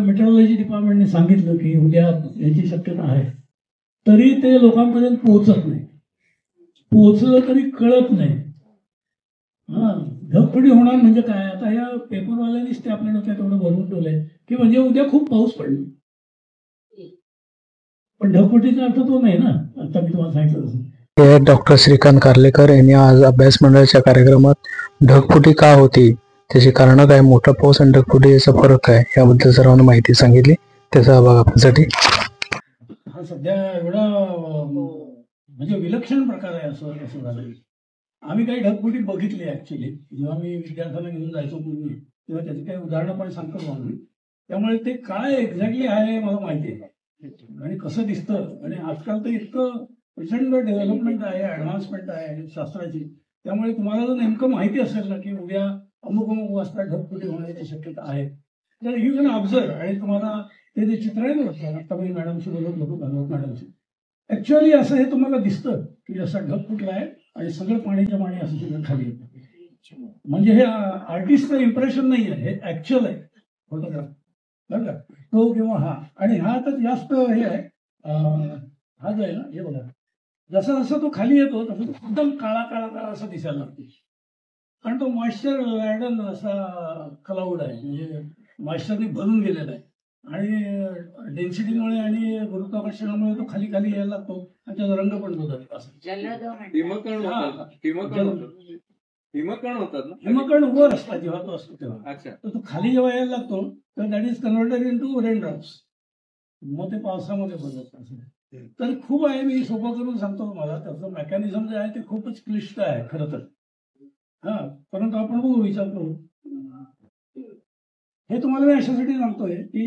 आता मेट्रोलॉजी डिपार्टमेंटने सांगितलं की उद्या याची शक्यता आहे, तरी ते लोकांपर्यंत पोहोचत नाही. पोहोचलं तरी कळत नाही. हा, ढगफुटी होणार म्हणजे काय? आता या पेपरवाल्यांनीच ते आपल्या डोक्यात एवढं भरून ठेवलंय की म्हणजे उद्या खूप पाऊस पडला, पण ढगफुटीचा अर्थ तो नाही ना. आता मी तुम्हाला सांगितलं तसं. डॉक्टर श्रीकांत कार्लेकर यांनी आज अभ्यास मंडळाच्या कार्यक्रमात ढगफुटी का होती, त्याची कारणं काय, मोठा पाऊस आणि ढगफुटी याचा फरक काय, याबद्दल सर्वांना माहिती सांगितली. त्याचा भाग आपल्यासाठी. हा सध्या एवढा म्हणजे विलक्षण प्रकार आहे असं झालं. आम्ही काही ढगफुटी बघितली ऍक्च्युली. जेव्हा मी विद्यार्थ्यांना घेऊन जायचो पूर्वी, तेव्हा त्याची काही उदाहरणं पण सांगतो आम्ही. त्यामुळे ते काय एक्झॅक्टली आहे मला माहिती आहे आणि कसं दिसतं. आणि आजकाल तर इतकं प्रचंड डेव्हलपमेंट आहे, ऍडव्हान्समेंट आहे शास्त्राची. त्यामुळे तुम्हाला जर नेमकं माहिती असेल ना की उद्या अमुक अमुक वाजता ढगफुटी होण्याची शक्यता आहे, तर यू कॅन ऑब्झर्व. आणि तुम्हाला ते जे चित्र आहे ना, आता मी मॅडमशी बोलत होतो, भागवत मॅडमशी, ऍक्च्युअली असं हे तुम्हाला दिसतं की असं ढग फुटला आहे आणि सगळं पाणीच्या पाणी असं सगळं खाली येतं. म्हणजे हे आर्टिस्टचं इम्प्रेशन नाही आहे, हे ऍक्च्युअल आहे फोटोग्राफ, बरं का. तो किंवा हा, आणि हा तर जास्त हे आहे. हा जो आहे ना, हे बघा, जसा जसा तो खाली येतो तसं एकदम काळा काळा काळा असं दिसायला लागतो. कारण तो मॉइश्चर लॅडन असा क्लाउड आहे, म्हणजे मॉइश्चरने भरून गेलेला आहे. आणि डेन्सिटीमुळे आणि गुरुत्वाकर्षणामुळे तो खाली खाली यायला लागतो आणि त्याचा रंग पण बदलतो. हिमकण वर असतात जेव्हा तो असतो तेव्हा. तर तो खाली जेव्हा यायला लागतो तर that is converted into rain drops. मग ते पावसामध्ये बदलत असं. तर खूप आहे, मी सोपं करून सांगतो तुम्हाला. त्याचं मेकॅनिझम जे आहे ते खूपच क्लिष्ट आहे खरं तर. हा, परंतु आपण बघू, विचार करू. हे तुम्हाला मी अशासाठी सांगतोय की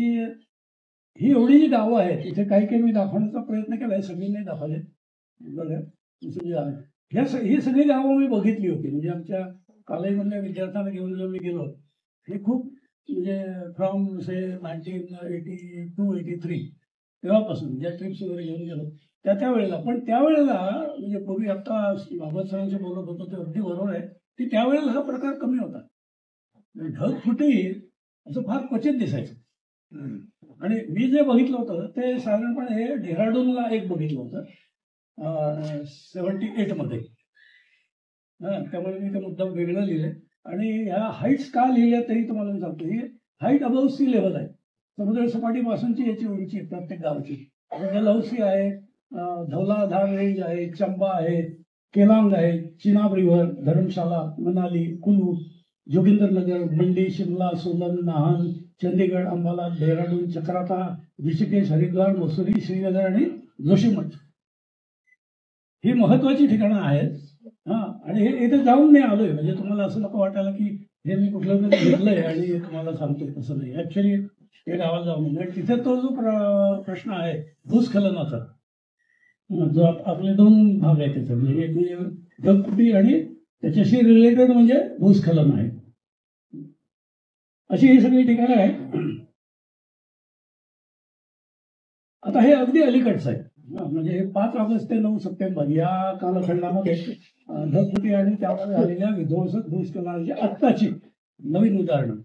ही एवढी जी गावं आहेत, इथे काही काही मी दाखवण्याचा प्रयत्न केलाय, सगळी नाही दाखवले. बघा, ही सगळी गावं मी बघितली होती. म्हणजे आमच्या कॉलेजमधल्या विद्यार्थ्यांना घेऊन जेव्हा मी गेलो, हे खूप म्हणजे फ्रॉम से 1982-83 तेव्हापासून ज्या ट्रिप्स वगैरे घेऊन गेलो त्या वेळेला. पण त्यावेळेला म्हणजे पूर्वी आता भागवत सरांशी बोलत होतो ते अगदी बरोबर आहे की त्यावेळेला हा प्रकार कमी होता. ढगफुटी असं फार क्वचित दिसायचं. आणि मी जे बघितलं होतं ते साधारणपणे डेहराडूनला एक बघितलं होतं 78 मध्ये. त्यामुळे मी ते मुद्दाम वेगळं लिहिलंय. आणि ह्या हाईट्स का लिहिल्या तरी तुम्हाला मी सांगतो, ही हाईट अबव्ह सी लेवल आहे. समुद्र सपाटीपासूनची याची उंची प्रत्येक गावाची. डलहौसी आहे, धौलाधार रेंज आहे, चंबा आहे, केलांग आहे, चिनाब रिव्हर, धर्मशाला, मनाली, कुलू, जोगिंदरनगर, मंडी, शिमला, सोलन, नाहन, चंदीगड, अंबाला, डेहराडून, चक्राता, ऋषिकेश, हरिद्वार, मसुरी, श्रीनगर आणि जोशीमठ ही महत्वाची ठिकाणं आहेत. आणि हे इथे जाऊन मी आलोय. म्हणजे तुम्हाला असं नको वाटायला की हे मी कुठलं तरी घेतलंय आणि तुम्हाला सांगतोय, तसं नाही. ऍक्च्युली हे गावाला जाऊन म्हणजे तिथे तो जो प्रश्न आहे भूस्खलनाचा, जो आपले दोन भाग आहेत त्याचा, म्हणजे एक ढगफुटी आणि त्याच्याशी रिलेटेड म्हणजे भूस्खलन आहे. अशी ही सगळी ठिकाणं आहेत. आता हे अगदी अलीकडचं आहे. म्हणजे 5 ऑगस्ट ते 9 सप्टेंबर या कालखंडामध्ये ढगफुटी आणि त्यामध्ये झालेल्या विध्वंसक भूस्खलनाची आत्ताची नवीन उदाहरणं.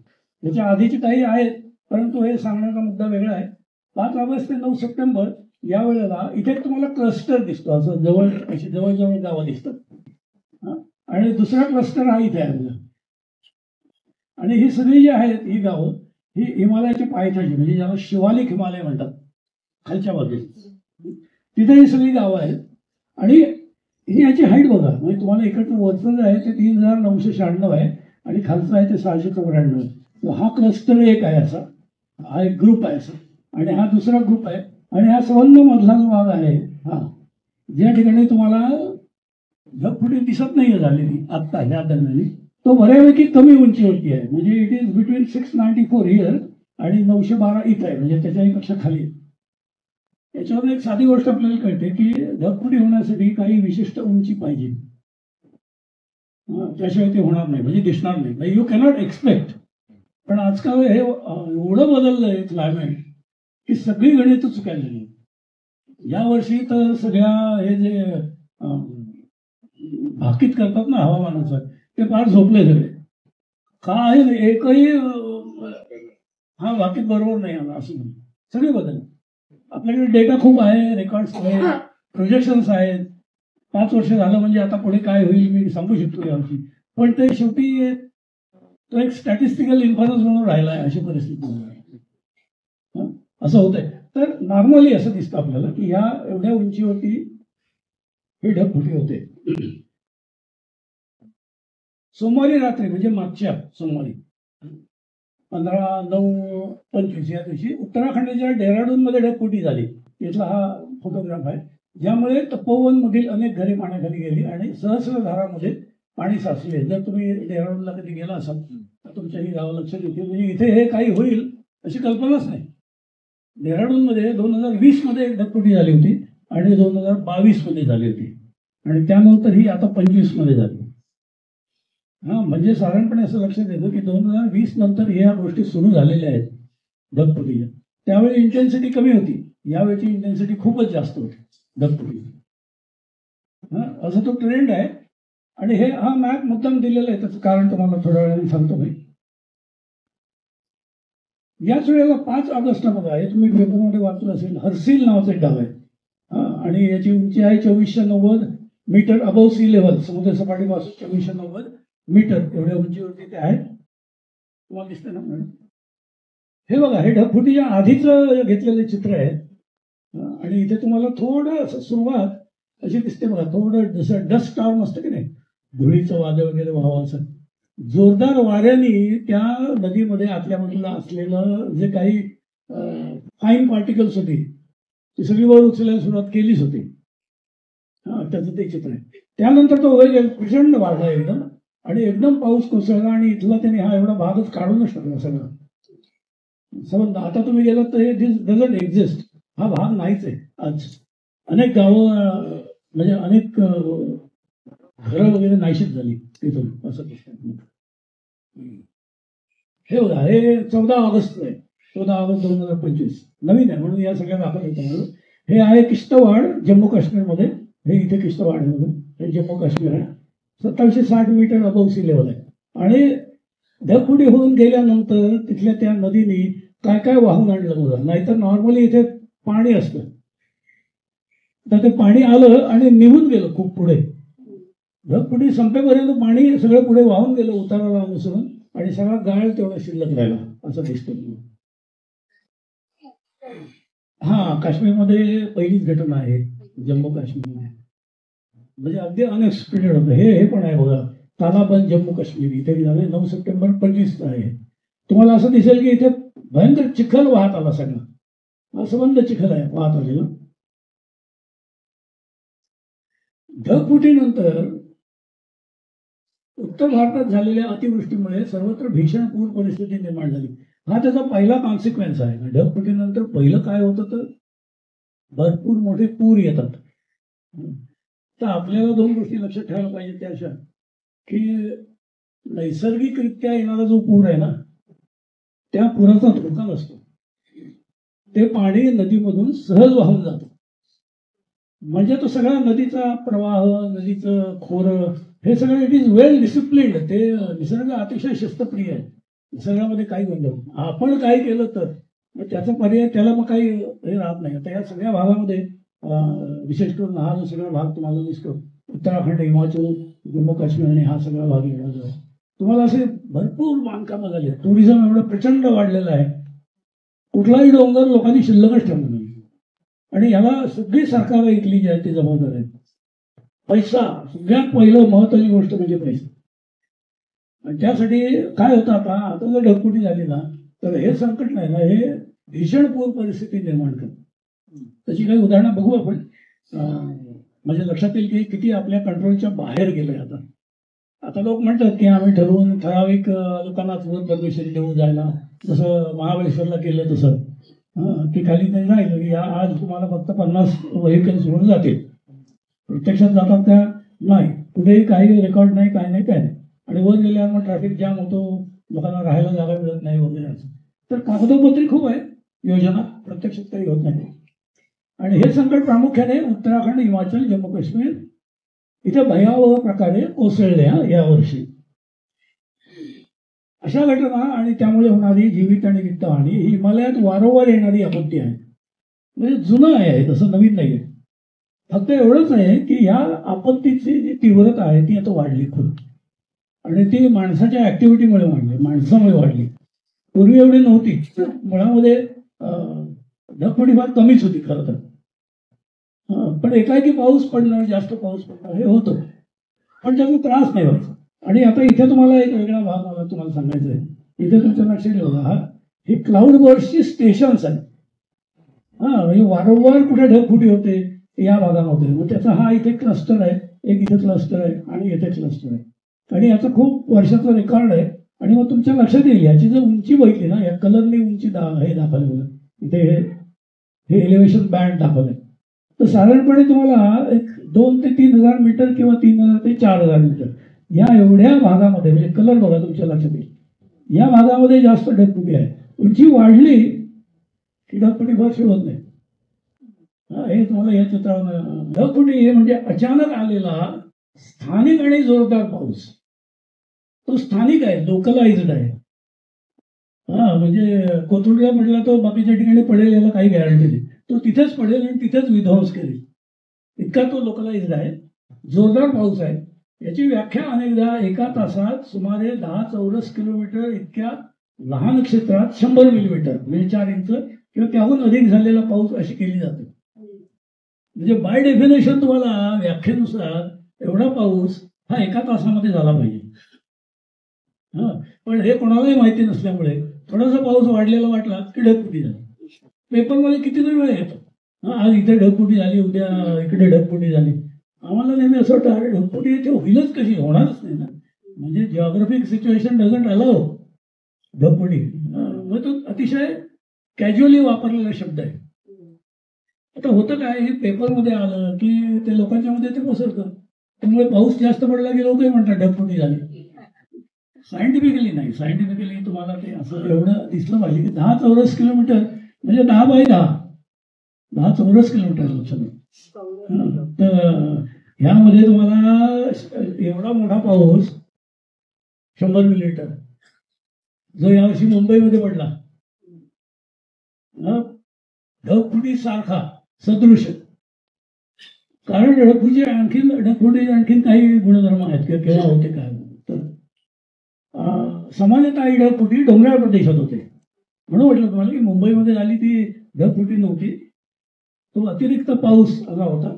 याच्या आधीची काही आहेत, परंतु हे सांगण्याचा मुद्दा वेगळा आहे. 5 ऑगस्ट ते 9 सप्टेंबर या वेळेला इथे तुम्हाला क्लस्टर दिसतो, असं जवळ गावं दिसतात. आणि दुसरा क्लस्टर हा इथे आहे. आणि ही सगळी जी आहेत ही गावं ही हिमालयाच्या पायथ्याची, म्हणजे ज्याला शिवालिक हिमालय म्हणतात, खालच्या बाजूला तिथे ही सगळी गावं आहेत. आणि ही याची हाईट बघा, म्हणजे तुम्हाला इकडचं वरचं जे आहे ते 3996 आहे आणि खालचं आहे ते 694 आहे. हा क्लस्टर एक आहे असा, हा एक ग्रुप आहे असा, आणि हा दुसरा ग्रुप आहे. आणि हा संबंध मधला जो भाग आहे, हा ज्या ठिकाणी तुम्हाला ढगफुटी दिसत नाही झालेली आत्ता ह्या दरम्यान, तो बऱ्यापैकी कमी उंचीवरती आहे. म्हणजे इट इज बिटवीन 694 हिअर आणि 912 इथं आहे, म्हणजे त्याच्यापेक्षा खाली. याच्यावर एक साधी गोष्ट आपल्याला कळते की ढगफुटी होण्यासाठी काही विशिष्ट उंची पाहिजे, त्याशिवाय ते होणार नाही, म्हणजे दिसणार नाही. You cannot expect. पण आजकाल हे एवढं बदललंय क्लायमेट की सगळी गणितं चुकायला लागली. यावर्षी तर सगळ्या हे जे भाकीत करतात ना हवामानाचं, ते फार झोपले सगळे. काय एकही हा वाक्य बरोबर नाही आला असं म्हणून सगळे बदल. आपल्याकडे डेटा खूप आहे, रेकॉर्ड्स आहेत, प्रोजेक्शन्स आहेत. 5 वर्ष झालं म्हणजे आता पुढे काय होईल मी सांगू शकतो यावर्षी, पण ते शेवटी तो एक स्टॅटिस्टिकल इन्फरन्स म्हणून राहिला आहे अशी परिस्थिती असं होतंय. तर नॉर्मली असं दिसतं आपल्याला की ह्या एवढ्या उंचीवरती हे ढगफुटी होते. सोमवारी रात्री म्हणजे मागच्या सोमवारी 15/9/25 या दिवशी उत्तराखंडच्या डेहराडूनमध्ये ढगफुटी झाली. इथला हा फोटोग्राफ आहे, ज्यामुळे तपोवनमधील अनेक घरे पाण्याखाली गेली आणि सहस्रधारामध्ये पाणी साचले. जर तुम्ही डेहराडूनला कधी गेला असाल तर तुमच्याही गावा लक्षात येते, म्हणजे इथे हे काही होईल अशी कल्पनाच नाही. डेहराडूनमध्ये 2020 मध्ये एक ढगफुटी झाली होती आणि 2022 मध्ये झाली होती आणि त्यानंतर ही आता 25 मध्ये झाली. म्हणजे साधारणपणे असं लक्षात येतं की 2020 नंतर ह्या गोष्टी सुरू झालेल्या आहेत ढगफुटीच्या. त्यावेळी इंटेन्सिटी कमी होती, यावेळची इंटेन्सिटी खूपच जास्त होती ढगफुटीची. असं तो ट्रेंड आहे. आणि हा मॅप मुद्दाम दिलेला आहे, त्याचं कारण तुम्हाला थोड्या वेळाने सांगतो मी. याच वेळेला 5 ऑगस्टला बघा, हे तुम्ही पेपरमध्ये वाचलं असेल, हर्सिल नावाचं एक गाव आहे आणि याची उंची आहे 2490 मीटर अबव सी लेव्हल. समुद्र सपाटीपासून 2490 मीटर एवढ्या उंचीवरती ते आहे. तुम्हाला दिसतं ना मॅडम? हे बघा, हे ढगफुटीच्या आधीचं घेतलेले चित्र आहे आणि इथे तुम्हाला थोडं सुरुवात अशी दिसते बघा, थोडं जसं डस्ट स्टॉर्म असतं की नाही, धुळीचं वादळ वगैरे व्हावं असं. जोरदार वाऱ्याने त्या नदीमध्ये आतल्या बाजूला असलेलं जे काही फाईन पार्टिकल्स होती ती सगळी वर उचलायला सुरुवात केलीच होती. त्याचं ते चित्र आहे. त्यानंतर तो वेग प्रचंड वाढला एकदम आणि एकदम पाऊस कोसळला आणि इथला त्याने हा एवढा भागच काढूनच टाकला सगळा संबंध. आता तुम्ही गेलात तर हे दिस डझंट एक्झिस्ट, हा भाग नाहीच आहे आज. अनेक गावं म्हणजे अनेक घरं वगैरे नाहीशीच झाली तिथून असं दिसतं. हे बघा, हे 14 ऑगस्ट आहे, 14 ऑगस्ट 2025 नवीन आहे म्हणून या सगळ्या दाखवत होत्या. हे आहे किश्तवाड जम्मू काश्मीरमध्ये. हे इथे किश्तवाड आहे म्हणून हे जम्मू काश्मीर आहे. 2760 मीटर अबव सी लेवल आहे. आणि ढगफुटी होऊन गेल्यानंतर तिथल्या त्या नदीने काय काय वाहून आणलं बघा. नाहीतर नॉर्मली इथे पाणी असतं, तर ते पाणी आलं आणि निघून गेलं खूप पुढे. ढगफुटी संपेपर्यंत पाणी सगळं पुढे वाहून गेलं उताराला अनुसरून आणि सगळा गाळ तेवढा शिल्लक राहिला असं दिसतं. काश्मीरमध्ये पहिलीच घटना आहे जम्मू काश्मीरमध्ये, म्हणजे अगदी अनएक्सपेक्टेड होतं. हे पण आहे बघा, तालाबंद जम्मू काश्मीर इथे झाले 9 सप्टेंबर 25 आहे. तुम्हाला असं दिसेल की इथे भयंकर चिखल वाहत आला, सगळा असंबंध चिखल आहे वाहत आलेला. ढगफुटीनंतर उत्तर भारतात झालेल्या अतिवृष्टीमुळे सर्वत्र भीषण पूर परिस्थिती निर्माण झाली. हा त्याचा पहिला कॉन्सिक्वेन्स आहे. ढगफुटीनंतर पहिलं काय होतं तर भरपूर मोठे पूर येतात. तर आपल्याला 2 गोष्टी लक्षात ठेवायला पाहिजे त्या अशा की नैसर्गिकरित्या येणारा जो पूर आहे ना, त्या पुराचा धोका नसतो. ते पाणी नदीमधून सहज वाहून जातं. म्हणजे तो सगळा नदीचा प्रवाह, नदीचं खोरं हे सगळं इट इज वेल डिसिप्लिन्ड. ते निसर्ग अतिशय शिस्तप्रिय आहे. निसर्गामध्ये काही गोंधळ, आपण काय केलं तर मग त्याचा पर्याय त्याला मग काही हे राहत नाही. आता या सगळ्या भागामध्ये विशेष करून हा जो सगळा भाग तुम्हाला दिसतो, उत्तराखंड, हिमाचल, जम्मू काश्मीर आणि हा सगळा भाग येणार आहे, तुम्हाला असे भरपूर बांधकामं झाले. टुरिझम एवढं प्रचंड वाढलेलं आहे, कुठलाही डोंगर लोकांनी शिल्लकच ठेवला नाही. आणि याला सगळी सरकार इथली जी आहे ती जबाबदार आहे. पैसा सगळ्यात पहिलं महत्वाची गोष्ट म्हणजे पैसा. आणि त्यासाठी काय होतं, आता जर ढगफुटी झाली ना तर हे संकट नाही ना, हे भीषण पूर परिस्थिती निर्माण करतं. त्याची काही उदाहरणं बघू आपण, म्हणजे लक्षात येईल की किती आपल्या कंट्रोलच्या बाहेर गेलंय. आता लोक म्हणतात की आम्ही ठरवून ठराविक लोकांनाच वर परमिशन देऊन जायला, जसं महाबळेश्वरला केलं तसं की खाली नाही राहिलं की आज तुम्हाला फक्त 50 व्हेकल्स वर जातील. प्रत्यक्षात जातात त्या नाही, कुठेही काही रेकॉर्ड नाही, काय नाही, काय नाही. आणि वर गेल्यावर मग ट्रॅफिक जाम होतो, लोकांना राहायला जागा मिळत नाही वगैरे असं. तर कागदोपत्री खूप आहे योजना, प्रत्यक्षात काही होत नाही. आणि हे संकट प्रामुख्याने उत्तराखंड, हिमाचल, जम्मू काश्मीर इथे भयावह प्रकारे कोसळले यावर्षी. अशा घटना आणि त्यामुळे होणारी जीवित आणि वित्तहानी ही हिमालयात वारंवार येणारी आपत्ती आहे. म्हणजे जुनं आहे, तसं नवीन नाही आहे. फक्त एवढंच आहे की या आपत्तीची जी तीव्रता आहे ती आता वाढली खूप, आणि ती माणसाच्या ऍक्टिव्हिटीमुळे वाढली, माणसामुळे वाढली. पूर्वी एवढी नव्हती. मुळामध्ये ढगफुटी फार कमीच होती खरं तर. पण एकाएकी पाऊस पडणं, जास्त पाऊस पडणं हे होतं, पण त्याचा त्रास नाही व्हायचा. आणि आता इथे तुम्हाला एक वेगळा भाग मला तुम्हाला सांगायचा आहे. इथे तुमच्या लक्षात ठेवा, हे क्लाउड बर्स्टची स्टेशन्स आहेत. म्हणजे वारंवार कुठे ढगफुटी होते या भागामध्ये. मग त्याचा हा इथे क्लस्टर आहे, एक इथे क्लस्टर आहे आणि इथे क्लस्टर आहे. आणि याचा खूप वर्षाचा रेकॉर्ड आहे. आणि मग तुमच्या लक्षात येईल याची जर उंची बघितली ना, या कलरने उंची हे दाखवलं इथे, हे एलिव्हेशन बँड दाखवलंय. तर साधारणपणे तुम्हाला एक 2 ते 3,000 मीटर किंवा 3,000 ते 4,000 मीटर या एवढ्या भागामध्ये, म्हणजे कलर बघा तुमच्या लक्षात येईल, या भागामध्ये जास्त ढगफुटी आहे. उंची वाढली की ढगफुटी फारशी होत नाही. हे तुम्हाला या चित्रात ढगफुटी हे म्हणजे अचानक आलेला स्थानिक आणि जोरदार पाऊस. तो स्थानिक आहे, लोकलाइज्ड आहे. म्हणजे कोथरूडला पडला तो बाकीच्या ठिकाणी पडेल याला काही गॅरंटी नाही. तो तिथेच पडेल आणि तिथेच विध्वंस करेल, इतका तो लोकलाइज्ड आहे. जोरदार पाऊस आहे. याची व्याख्या अनेकदा एका तासात सुमारे 10 चौरस किलोमीटर इतक्या लहान क्षेत्रात 100 मिलीमीटर म्हणजे 4 इंच किंवा त्याहून अधिक झालेला पाऊस अशी केली जाते. म्हणजे बाय डेफिनेशन तुम्हाला व्याख्येनुसार एवढा पाऊस हा एका तासामध्ये झाला पाहिजे. पण हे कोणालाही माहिती नसल्यामुळे थोडासा पाऊस वाढलेला वाटला की ढगफुटी झाली. पेपरमध्ये कितीतरी वेळ येतो, आज इथे ढगफुटी झाली, उद्या इकडे ढगफुटी झाली. आम्हाला नेहमी असं वाटतं, अरे ढगफुटी इथे होईलच कशी, होणारच नाही ना. म्हणजे जिओग्राफिक सिच्युएशन डझंट अलाउ ढगफुटी. मग तो अतिशय कॅज्युअली वापरलेला शब्द आहे. आता होतं काय, हे पेपरमध्ये आलं की ते लोकांच्या मध्ये ते पसरतं. त्यामुळे पाऊस जास्त पडला की लोकही म्हणतात ढगफुटी झाली. सायंटिफिकली नाही, सायंटिफिकली तुम्हाला ते असं एवढं दिसलं पाहिजे की 10 चौरस किलोमीटर म्हणजे 10 बाय 10 चौरस किलोमीटर लक्षात. तर ह्यामध्ये तुम्हाला एवढा मोठा पाऊस 100 मिलीमीटर जो यावर्षी मुंबईमध्ये पडला, ढगफुटी सारखा सदृश. कारण ढगफुटी आणखीन काही गुणधर्म आहेत किंवा केव्हा होते काय. सामान्यतः ही ढगफुटी डोंगराळ प्रदेशात होते. म्हणून म्हटलं तुम्हाला की मुंबईमध्ये झाली ती ढगफुटी नव्हती, तो अतिरिक्त पाऊस असा होता.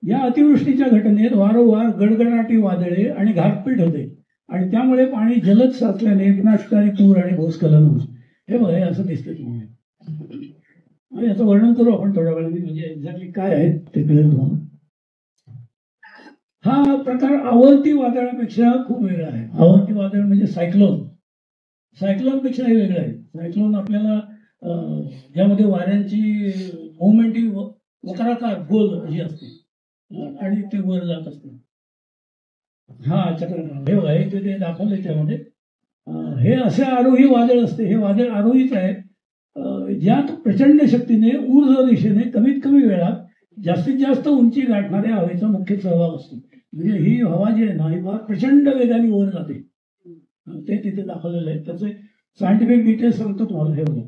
या अतिवृष्टीच्या घटनेत वारंवार गडगडाटी वादळे आणि गारपीट होते आणि त्यामुळे पाणी जलद साचल्याने विनाशकारी पूर आणि भूस्खलन होते. हे बघा, हे असं दिसतं तुम्हाला. याचं वर्णन करू आपण थोड्या वेळाने, म्हणजे एक्झॅक्टली काय आहे ते कळेल तुम्हाला. हा प्रकार आवर्ती वादळापेक्षा खूप वेगळा आहे. आवर्ती वादळ म्हणजे सायक्लोनपेक्षाही वेगळं आहे. सायक्लोन आपल्याला ज्यामध्ये वाऱ्यांची मुवमेंट ही वक्राकार गोल अशी असते आणि ते वर जात असते. चक्राकार हे बघा, ते दाखवलंय त्यामध्ये. हे असे आरोही वादळ असते. हे वादळ आरोहीच आहे, ज्यात प्रचंड शक्तीने ऊर्ध्व दिशेने कमीत कमी वेळात जास्तीत जास्त उंची गाठणाऱ्या हवेचा मुख्य सहभाग असतो. म्हणजे ही हवा जी आहे ना, ही फार प्रचंड वेगाने वर जाते. ते तिथे दाखवलेलं आहे. त्याचे सायंटिफिक डिटेल्स सांगतो तुम्हाला. हे बघा,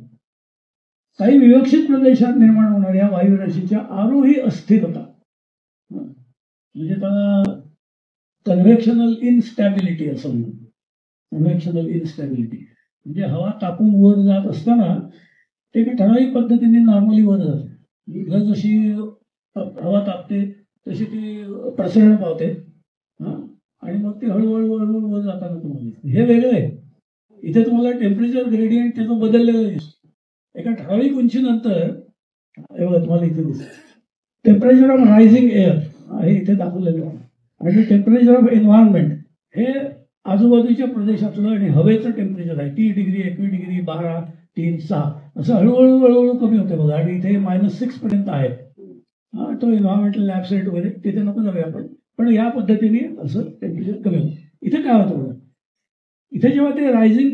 काही विवक्षित प्रदेशात निर्माण होणाऱ्या वायुराशीच्या आरोही अस्थिरता म्हणजे त्याला कन्व्हेक्शनल इनस्टॅबिलिटी असं म्हणतात. कन्व्हेक्शनल इनस्टॅबिलिटी म्हणजे हवा तापून वर जात असताना ते ठराविक पद्धतीने नॉर्मली वर जाते. जशी हवा तापते तशी ती प्रसरण पावते आणि मग ती हळूहळू हळूहळू वर जाताना तुम्हाला हे वेगळं आहे. इथे तुम्हाला टेम्परेचर ग्रेडियंट त्याचं बदललेलं दिसतं. एका ठराविक उंचीनंतर एवढं तुम्हाला इथे दिसतं. टेम्परेचर ऑफ रायझिंग एअर हे इथे दाखवलेलं आहे. आणि टेम्परेचर ऑफ एन्व्हायरमेंट हे आजूबाजूच्या प्रदेशातलं आणि हवेचं टेम्परेचर आहे. 30 डिग्री, 21 डिग्री, 12, 3, 6 असं हळूहळू हळूहळू कमी होते बघा. आणि इथे -6 पर्यंत आहे. तो एन्व्हायरमेंटल लॅब सेट वगैरे तिथे नको जाऊया आपण, पण या पद्धतीने असं टेम्परेचर कमी होतं. इथे काय होतं बघा, इथे जेव्हा ते रायझिंग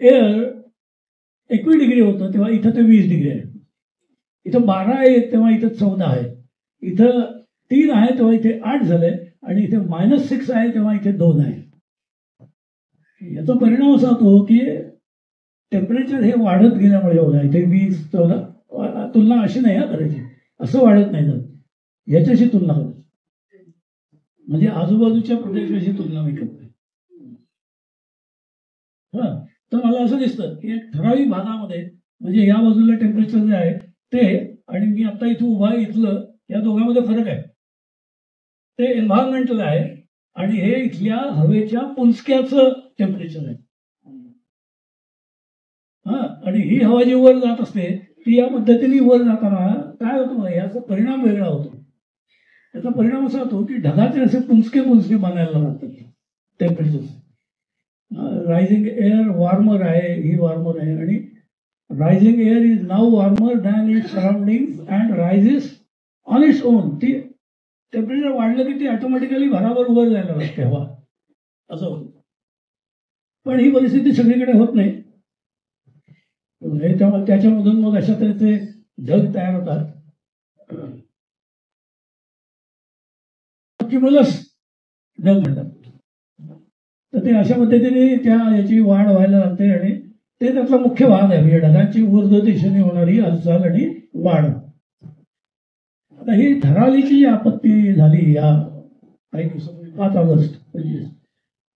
एअर 21 डिग्री होतं तेव्हा इथं ते 20 डिग्री आहे. इथं 12 आहे तेव्हा इथं 14 आहे. इथं 3 आहे तेव्हा इथे 8 झालंय आणि इथे -6 आहे तेव्हा इथे 2 आहे. याचा परिणाम असा होतो की टेम्परेचर हे वाढत गेल्यामुळे बघा इथे 20-14 तुलना अशी नाही करायची, असं वाढत नाही जात, याच्याशी तुलना करायची, म्हणजे आजूबाजूच्या प्रदेशाशी तुलना मी करतोय. हा, तर मला असं दिसतं की एक ठराविक भागामध्ये म्हणजे या बाजूला टेम्परेचर जे आहे ते आणि मी आता इथं उभा आहे इथलं, या दोघांमध्ये फरक आहे. ते एन्व्हायरमेंटल आहे आणि हे इथल्या हवेच्या पुंजक्याचं टेम्परेचर आहे. हा, आणि ही हवा जी वर जात असते ती या पद्धतीने वर जाताना काय होतं, याचा परिणाम वेगळा होतो. याचा परिणाम असा होतो की ढगाचे असे पुंजके बनायला लागतात टेम्परेचर. रायझिंग एअर वॉर्मर आहे, ही वॉर्मर आहे, आणि rising air is now warmer than it surrounding and rises on its own. ती टेम्परेचर वाढलं की ती ऑटोमॅटिकली भराभर वर जायला लागते हवा, असं होतं. पण ही परिस्थिती सगळीकडे होत नाही. त्याच्यामधून मग अशा तऱ्हेचे ढग तयार होतात. क्युम्युलस ढग म्हणतात. तर ते अशा पद्धतीने याची वाढ व्हायला लागते आणि ते त्यातला मुख्य भाग आहे, म्हणजे ढगांची ऊर्ध्व दिशेने होणारी हालचाल आणि वाढ. आता ही धरालीची जी आपत्ती झाली या काही दिवसापूर्वी 5 ऑगस्ट 25,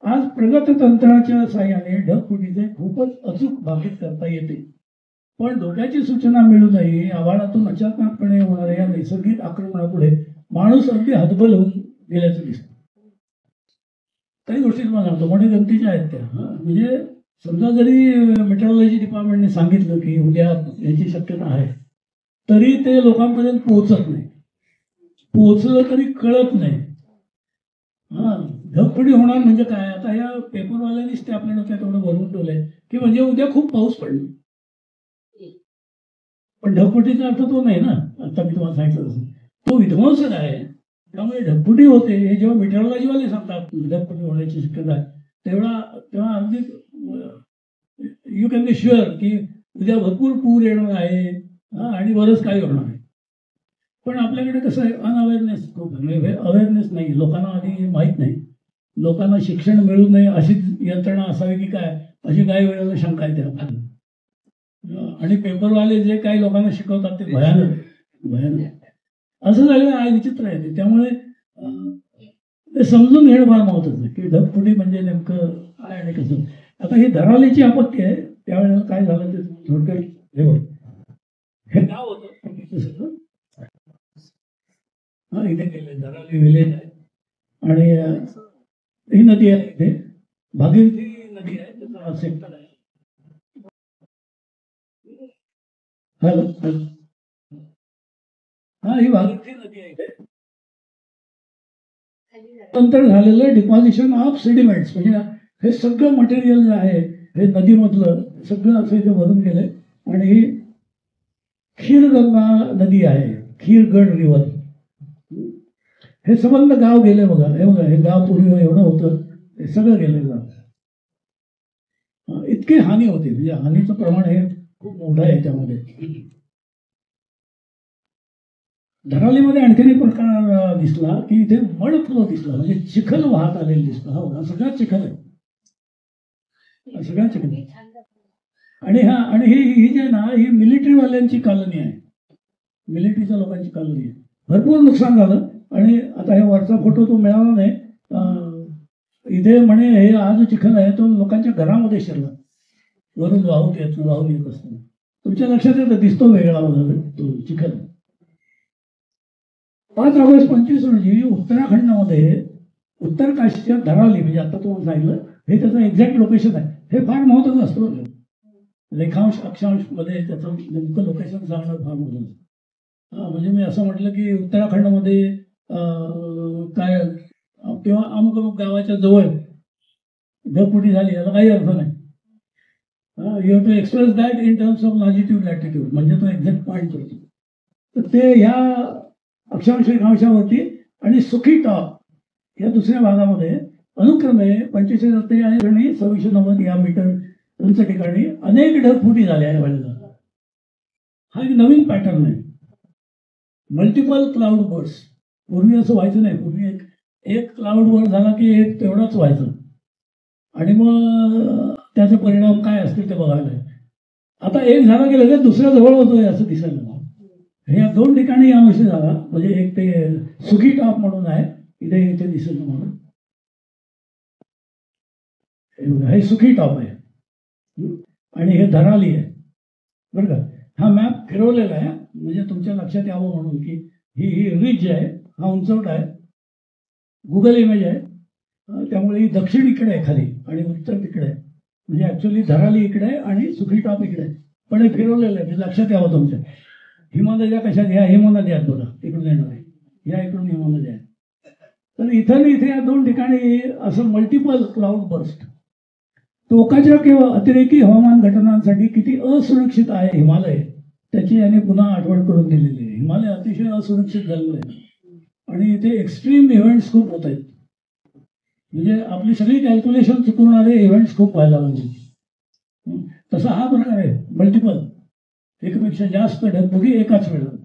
आज प्रगत तंत्राच्या साहाय्याने ढगफुटीचे खूपच अचूक भाकीत करता येते. पण धोक्याची सूचना मिळूनही आभाळातून अचानकपणे होणाऱ्या या नैसर्गिक आक्रमणापुढे माणूस अगदी हतबल होऊन गेल्याचं दिसतं. काही गोष्टी तुम्हाला सांगतो, मोठ्या गमतीच्या आहेत त्या. म्हणजे समजा जरी मेट्रोलॉजी डिपार्टमेंटने सांगितलं की उद्या याची शक्यता आहे, तरी ते लोकांपर्यंत पोहोचत नाही. पोहोचलं तरी कळत नाही. ढगफुटी होणार म्हणजे काय, आता या पेपरवाल्यांनीच ते आपल्या डोक्यात एवढं भरवून ठेवलंय की म्हणजे उद्या खूप पाऊस पडला. पण ढगफुटीचा अर्थ तो नाही ना, आता मी तुम्हाला सांगितलं तसं तो विध्वंसक आहे. त्यामुळे ढगफुटी होते हे जेव्हा मेट्रोलॉजीवाले सांगतात ढगफुटी होण्याची शक्यता आहे, तेव्हा अगदी यू कॅन बी शुअर की उद्या भरपूर पूर येणार आहे आणि बरंच काही होणार आहे. पण आपल्याकडे कसं आहे, अनअवेअरनेस खूप, अवेअरनेस नाही, लोकांना आधी माहीत नाही. लोकांना शिक्षण मिळू नये अशीच यंत्रणा असावी की काय, अशी काही वेळेला शंका येते आपल्याला. आणि पेपरवाले जे काही लोकांना शिकवतात ते भयानक असं झालेलं आहे, विचित्र आहे ते. त्यामुळे ते समजून घेणं फार महत्वाचं आहे की ढगफुटी म्हणजे नेमकं काय आणि कसं. आता ही धरालीची आपत्ती आहे, त्यावेळेला काय झालं ते थोडक्यात हे गाव होतं इथे गेले, धराली विलेज आहे आणि ही नदी आहे, इथे भागीरथी नदी आहे, त्याचा सेक्टर आहे. हॅलो, ही भागीरथी नदी आहे. इथे नंतर झालेलं डिपॉझिशन ऑफ सेडिमेंट्स, म्हणजे हे सगळं मटेरियल जे आहे हे नदीमधलं सगळं असं इथे भरून गेलंय. आणि ही खीरगंगा नदी आहे, खीरगड रिव्हर. हे संबंध गाव गेले बघा, हे गाव पूर्वी एवढं होतं, हे सगळं गेलं गाव. इतकी हानी होती, म्हणजे हानीचं प्रमाण हे खूप मोठं आहे त्यामध्ये. धरालीमध्ये आणखीन एक प्रकार दिसला की इथे मड फ्लो दिसला, म्हणजे चिखल वाहत आलेलं दिसतं. हा सगळ्यात चिखल आहे, सगळ्यात चिखल. आणि ही जी आहे ना, ही मिलिटरीवाल्यांची कॉलनी आहे, मिलिटरीच्या लोकांची कॉलनी आहे. भरपूर नुकसान झालं. आणि आता हे वरचा फोटो तो मिळाला नाही, इथे म्हणे हे हा जो चिखल आहे तो लोकांच्या घरामध्ये शिरला, वरून वाहून येत असताना. तुमच्या लक्षात येतं, दिसतो वेगळा वगैरे तो चिखल. 5 ऑगस्ट 25 रोजी उत्तराखंडमध्ये उत्तर काशीच्या धराली, म्हणजे आता तुम्हाला सांगितलं हे त्याचं एक्झॅक्ट लोकेशन आहे. हे फार महत्वाचं असतं, रेखांश अक्षांश मध्ये त्याचं नेमकं लोकेशन सांगणं फार महत्वाचं. म्हणजे मी असं म्हटलं की उत्तराखंडमध्ये काय किंवा अमुक गावाच्या जवळ ढगफुटी झाली, याला काही अर्थ नाही. You have to express that in terms of longitude latitude, म्हणजे तो एक्झॅक्ट पॉईंट होतो. तर ते ह्या अक्षांश रेखांशावरती आणि सुखी टॉप या दुसऱ्या भागामध्ये अनुक्रमे 45 आणि 2690 या मीटर उंच ठिकाणी अनेक ढगफुटी झाल्या या वेळेला. हा एक नवीन पॅटर्न आहे, मल्टिपल क्लाउड बर्ड्स. पूर्वी असं व्हायचं नाही, पूर्वी एक क्लाउड बर्ड झाला की एक तेवढाच व्हायचं. आणि मग त्याचे परिणाम काय असतील ते बघायला आहे. आता एक झाला की लगेच दुसऱ्या जवळ होतोय असं दिसायला मला. ह्या 2 ठिकाणी यावर्षी झाला. म्हणजे एक ते सुकी टॉप म्हणून आहे इथे इथे दिसेल तुम्हाला. हे सुकी टॉप आहे आणि हे धराली आहे बरं का. हा मॅप फिरवलेला आहे म्हणजे तुमच्या लक्षात यावं म्हणून की ही रिज आहे, हा उंचवट आहे, गुगल इमेज आहे. त्यामुळे ही दक्षिण इकडे आहे खाली आणि उत्तर तिकडे आहे. म्हणजे ऍक्च्युअली धराली इकडे आहे आणि सुखी टॉप इकडे आहे. पण हे फिरवलेलं आहे म्हणजे लक्षात यावं तुमच्या. हिमनद्या कशा ह्या हिमनद्या आहेत बघा इकडून येणार आहे, या इकडून हिमनद्या आहेत. तर इथं इथे या 2 ठिकाणी असं मल्टिपल क्लाउड बर्स्ट. टोकाच्या किंवा अतिरेकी हवामान घटनांसाठी किती असुरक्षित आहे हिमालय त्याची याने पुन्हा आठवण करून दिलेली आहे. हिमालय अतिशय असुरक्षित झालेलं आहे आणि इथे एक्स्ट्रीम इव्हेंट्स खूप होत आहेत. म्हणजे आपली सगळी कॅल्क्युलेशन चुकवणारे इव्हेंट्स खूप व्हायला लागले. तसा हा प्रकार आहे मल्टिपल, एकपेक्षा जास्त ढगफुटी एकाच वेळेला.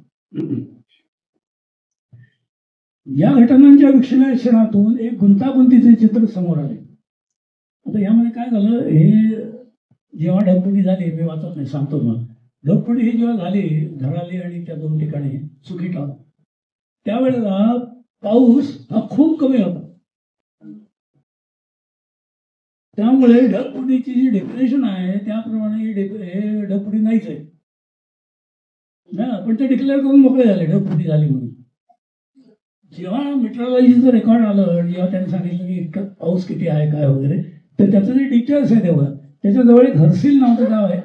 या घटनांच्या विश्लेषणातून एक गुंतागुंतीचे चित्र समोर आले. आता यामध्ये काय झालं, हे जेव्हा ढगफुटी झाली, मी वाचत नाही सांगतो मला. ढगफुटी ही जेव्हा झाली धराली आणि त्या 2 ठिकाणी सुखी टॉप, त्यावेळेला पाऊस हा खूप कमी होता. त्यामुळे ढगफुटीची जी डेफिनेशन आहे त्याप्रमाणे हे ढगफुटी नाहीच आहे ना. पण ते डिक्लेअर करून मोकळे झाले ढगफुटी झाली म्हणून. जेव्हा मेट्रोलॉजीचं रेकॉर्ड आलं, जेव्हा त्यांनी सांगितलं की इतका पाऊस किती आहे काय वगैरे, तर त्याचं जे डिटेल्स आहे तेव्हा त्याच्याजवळ एक हर्सिल नावाचं गाव आहे.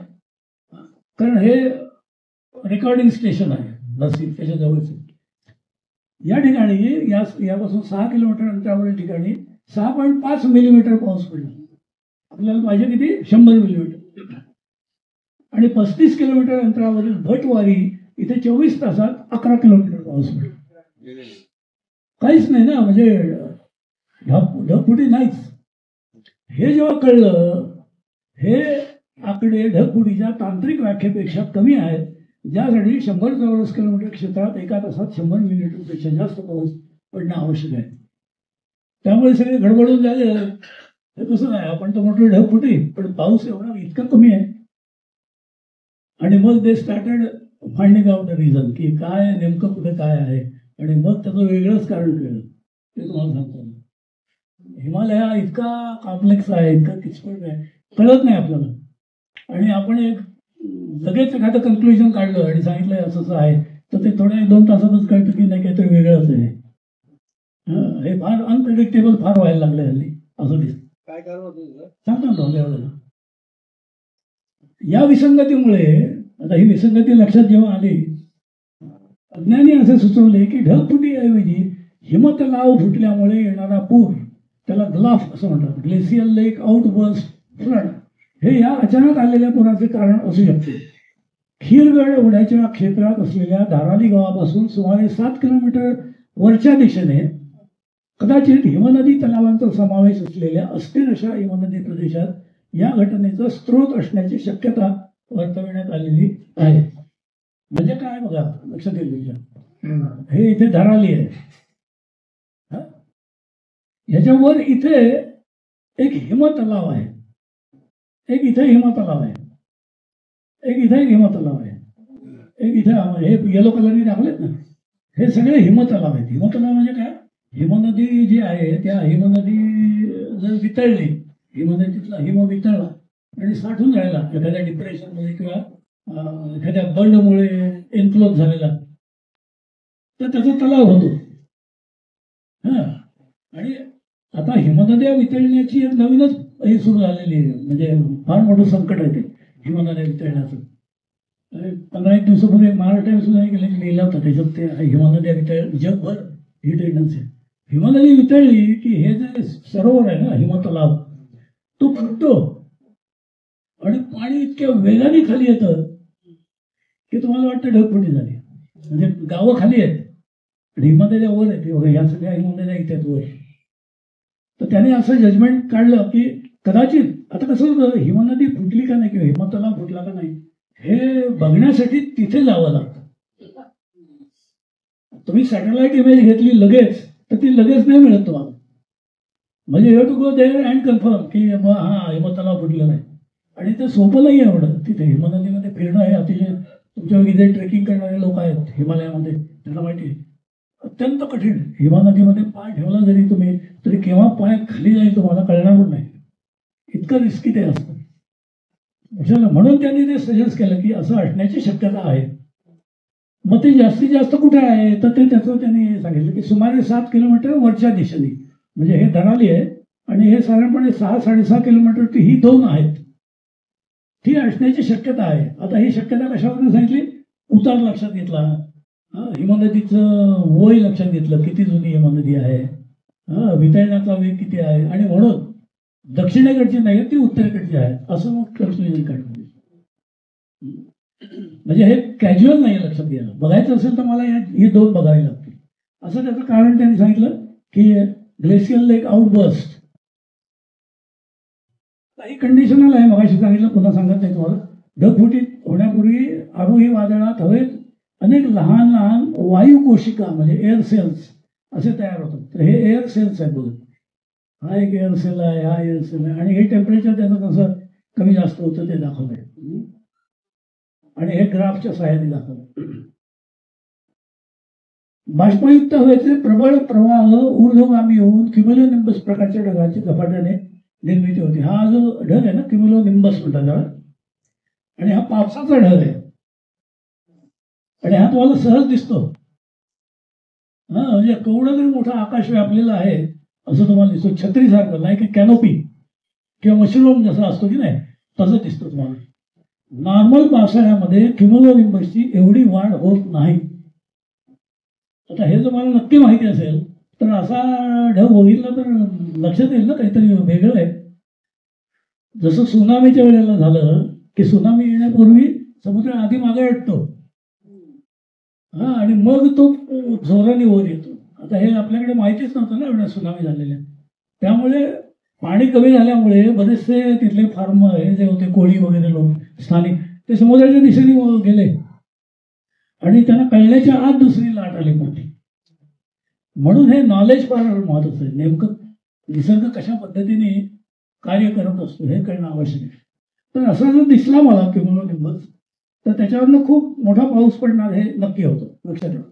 कारण हे रेकॉर्डिंग स्टेशन आहे हर्सिल त्याच्याजवळच. या ठिकाणी यापासून 6 किलोमीटर अंतरावरील ठिकाणी 6.5 मिलीमीटर पाऊस पडला. आपल्याला पाहिजे किती 100 मिलीमीटर. आणि 35 किलोमीटर अंतरावरील भटवारी इथे 24 तासात 11 किलोमीटर पाऊस पडला. काहीच नाही ना, म्हणजे ढगफुटी नाहीच. हे जेव्हा कळलं, हे आकडे ढगफुटीच्या तांत्रिक व्याख्येपेक्षा कमी आहेत, ज्यासाठी 100 चौरस किलोमीटर क्षेत्रात एका तासात 100 मिलीमीटरपेक्षा जास्त पाऊस पडणं आवश्यक आहे. त्यामुळे सगळे गडबडून झाले. हे कसं नाही, आपण तर म्हटलं ढगफुटी, पण पाऊस एवढा इतका कमी आहे. आणि मग they started finding out the reason की काय नेमकं कुठे काय आहे. आणि मग त्याचं वेगळंच कारण कळलं, ते तुम्हाला सांगतो. हिमालय हा इतका कॉम्प्लेक्स आहे, इतका किचकट आहे, कळत नाही आपल्याला. आणि आपण एक लगेच एखादं कन्क्लुजन काढलं आणि सांगितलं असं आहे, तर ते थोड्या 1-2 तासातच कळतं की नाही काहीतरी वेगळंच आहे. हे फार अनप्रिडिक्टेबल फार व्हायला लागलं हल्ली असं दिसतं. काय कारण होतं सांगतो ना. या विसंगतीमुळे, आता ही विसंगती लक्षात जेव्हा आली, अज्ञानी असे सुचवले की ढगफुटीऐवजी हिमतलाव फुटल्यामुळे येणारा पूर, त्याला ग्लाफ असं म्हणतात, ग्लेशियल लेक आउटबर्स्ट फ्लड, हे या अचानक आलेल्या पुराचे कारण असू शकते. खीरगड ओढ्याच्या क्षेत्रात असलेल्या धाराली गावापासून सुमारे 7 किलोमीटर वरच्या दिशेने कदाचित हिमनदी तलावांचा समावेश असलेल्या अस्थिर अशा हिमनदी प्रदेशात या घटनेचा स्रोत असण्याची शक्यता वर्तवण्यात आलेली आहे. म्हणजे काय बघा, लक्षात येईल. हे इथे धराली आहे, ह्याच्यावर इथे एक हिमतलाव आहे, एक इथे हिमतलाव आहे, एक इथे हिमतलाव आहे, एक इथे. हे येलो कलरनी दाखवलेत ना, हे सगळे हिमतलाव आहेत. हिमतलाव म्हणजे काय, हिमनदी जी आहे त्या हिमनदी जर वितळली, हिमनदीतला हिम वितळला आणि साठून राहिला एखाद्या डिप्रेशनमध्ये किंवा एखाद्या बंडमुळे एन्क्लोज झालेला, तर त्याचा तलाव होतो. आणि आता हिमनद्या वितळण्याची एक नवीनच हे सुरू झालेली आहे. म्हणजे फार मोठं संकट आहे ते हिमनद्या वितळण्याचं. 15-1 दिवसापूर्वी महाराष्ट्र टाइम्समध्ये लिहिलं होतं, त्याच्यात ते हिमनद्या वितळ जगभर ही टेंडन्सी. हिमनदी वितळली की हे जे सरोवर आहे ना, हिमतलाव, तो फुटतो आणि पाणी इतक्या वेगाने खाली येतं की तुम्हाला वाटतं ढगफुटी झाली. म्हणजे गावं खाली आहेत आणि हिमनद्या वर आहेत, या सगळ्या हिमनद्या इथे आहेत वर. तर त्याने असं जजमेंट काढलं की कदाचित, आता कसं होतं, हिमनदी फुटली का नाही किंवा हिमतलाव फुटला का नाही हे बघण्यासाठी तिथे जावं लागतं. तुम्ही सॅटेलाइट इमेज घेतली लगेच तर ती लगेच नाही मिळत तुम्हाला. म्हणजे you to go there and confirm की हा हिमतलाव फुटलेला आहे. आणि ते सोपं नाही एवढं. तिथे हिमनदीमध्ये फिरणं हे अतिशय, तुमच्यापैकी जे ट्रेकिंग करणारे लोक आहेत हिमालयामध्ये त्यांना माहिती आहे, अत्यंत कठीण. हिमनदीमध्ये पाय ठेवला जरी तुम्ही तरी केव्हा पाय खाली जाईल तुम्हाला कळणार पण नाही, इतकं रिस्की ते असतं. म्हणून त्यांनी ते सजेस्ट केलं की असं असण्याची शक्यता आहे. मग ते जास्तीत जास्त कुठे आहे तर ते त्याचं त्यांनी सांगितलं की सुमारे 7 किलोमीटर वरच्या दिशेने, म्हणजे हे धराली आहे आणि हे साधारणपणे 6-6.5 किलोमीटर ही 2 आहेत, ती असण्याची शक्यता आहे. आता ही शक्यता कशावरून सांगितली? उतार लक्षात घेतला, हिमनदीचं वय लक्षात घेतलं, किती जुनी हिमनदी आहे, वितळण्याचा वेग किती आहे, आणि म्हणून दक्षिणेकडची नाही ती उत्तरेकडची आहे असं मग कन्क्लुजन काढलं. म्हणजे हे कॅज्युअल नाही लक्षात घ्यायला. बघायचं असेल तर मला हे 2 बघावे लागतील. असं त्याचं कारण त्यांनी सांगितलं की ग्लेशियल लेक आउटबर्स्ट काही कंडिशनल आहे. मगाशी सांगितलं, पुन्हा सांगत नाही तुम्हाला. ढगफुटी होण्यापूर्वी आरोही वादळात हवेत अनेक लहान लहान वायू कोशिका म्हणजे एअर सेल्स असे तयार होतात. तर हे एअर सेल्स आहेत बघा. हा एक एअर सेल आहे, हा एअर सेल आहे, आणि हे टेम्परेचर त्याचं कसं कमी जास्त होतं ते दाखवलंय. आणि हे ग्राफच्या सहाय्याने दाखवलं. बाष्पयुक्त हवेचे प्रबळ प्रवाह ऊर्ध्वगामी होऊन क्युम्युलोनिंबस प्रकारच्या ढगाची झपाट्याने निर्मिती होती. हा जो ढग आहे ना, क्युम्युलोनिंबस म्हणतात त्याला, आणि हा पावसाचा ढग आहे. आणि हा तुम्हाला सहज दिसतो. म्हणजे केवढं तरी मोठा आकाश व्यापलेला आहे असं तुम्हाला दिसतो, छत्रीसारखं, लाईक ए कॅनोपी किंवा मशरूम जसा असतो की नाही तसं दिसतं तुम्हाला. नॉर्मल पावसाळ्यामध्ये क्युम्युलोनिंबसची एवढी वाढ होत नाही. आता हे जर मला नक्की माहिती असेल तर असा ढग बघितला तर लक्षात येईल ना काहीतरी वेगळं आहे. जसं सुनामीच्या वेळेला झालं की सुनामी येण्यापूर्वी समुद्र आधी मागे हटतो, आणि मग तो जोराने वर येतो. आता हे आपल्याकडे माहितीच नव्हतं ना एवढ्या सुनामी झालेल्या. त्यामुळे पाणी कमी झाल्यामुळे बरेचसे तिथले फार्म हे जे होते कोळी वगैरे लोक स्थानिक ते समुद्राच्या दिशेने गेले आणि त्यांना कळण्याच्या आत दुसरी लाट आली मोठी. म्हणून हे नॉलेज फार महत्वाचं आहे. नेमकं निसर्ग कशा पद्धतीने कार्य करत असतो हे कळणं आवश्यक आहे. तर असा जर दिसला मला क्युम्युलोनिंबस तर त्याच्यावरनं खूप मोठा पाऊस पडणार हे नक्की होतं, लक्षात ठेवा.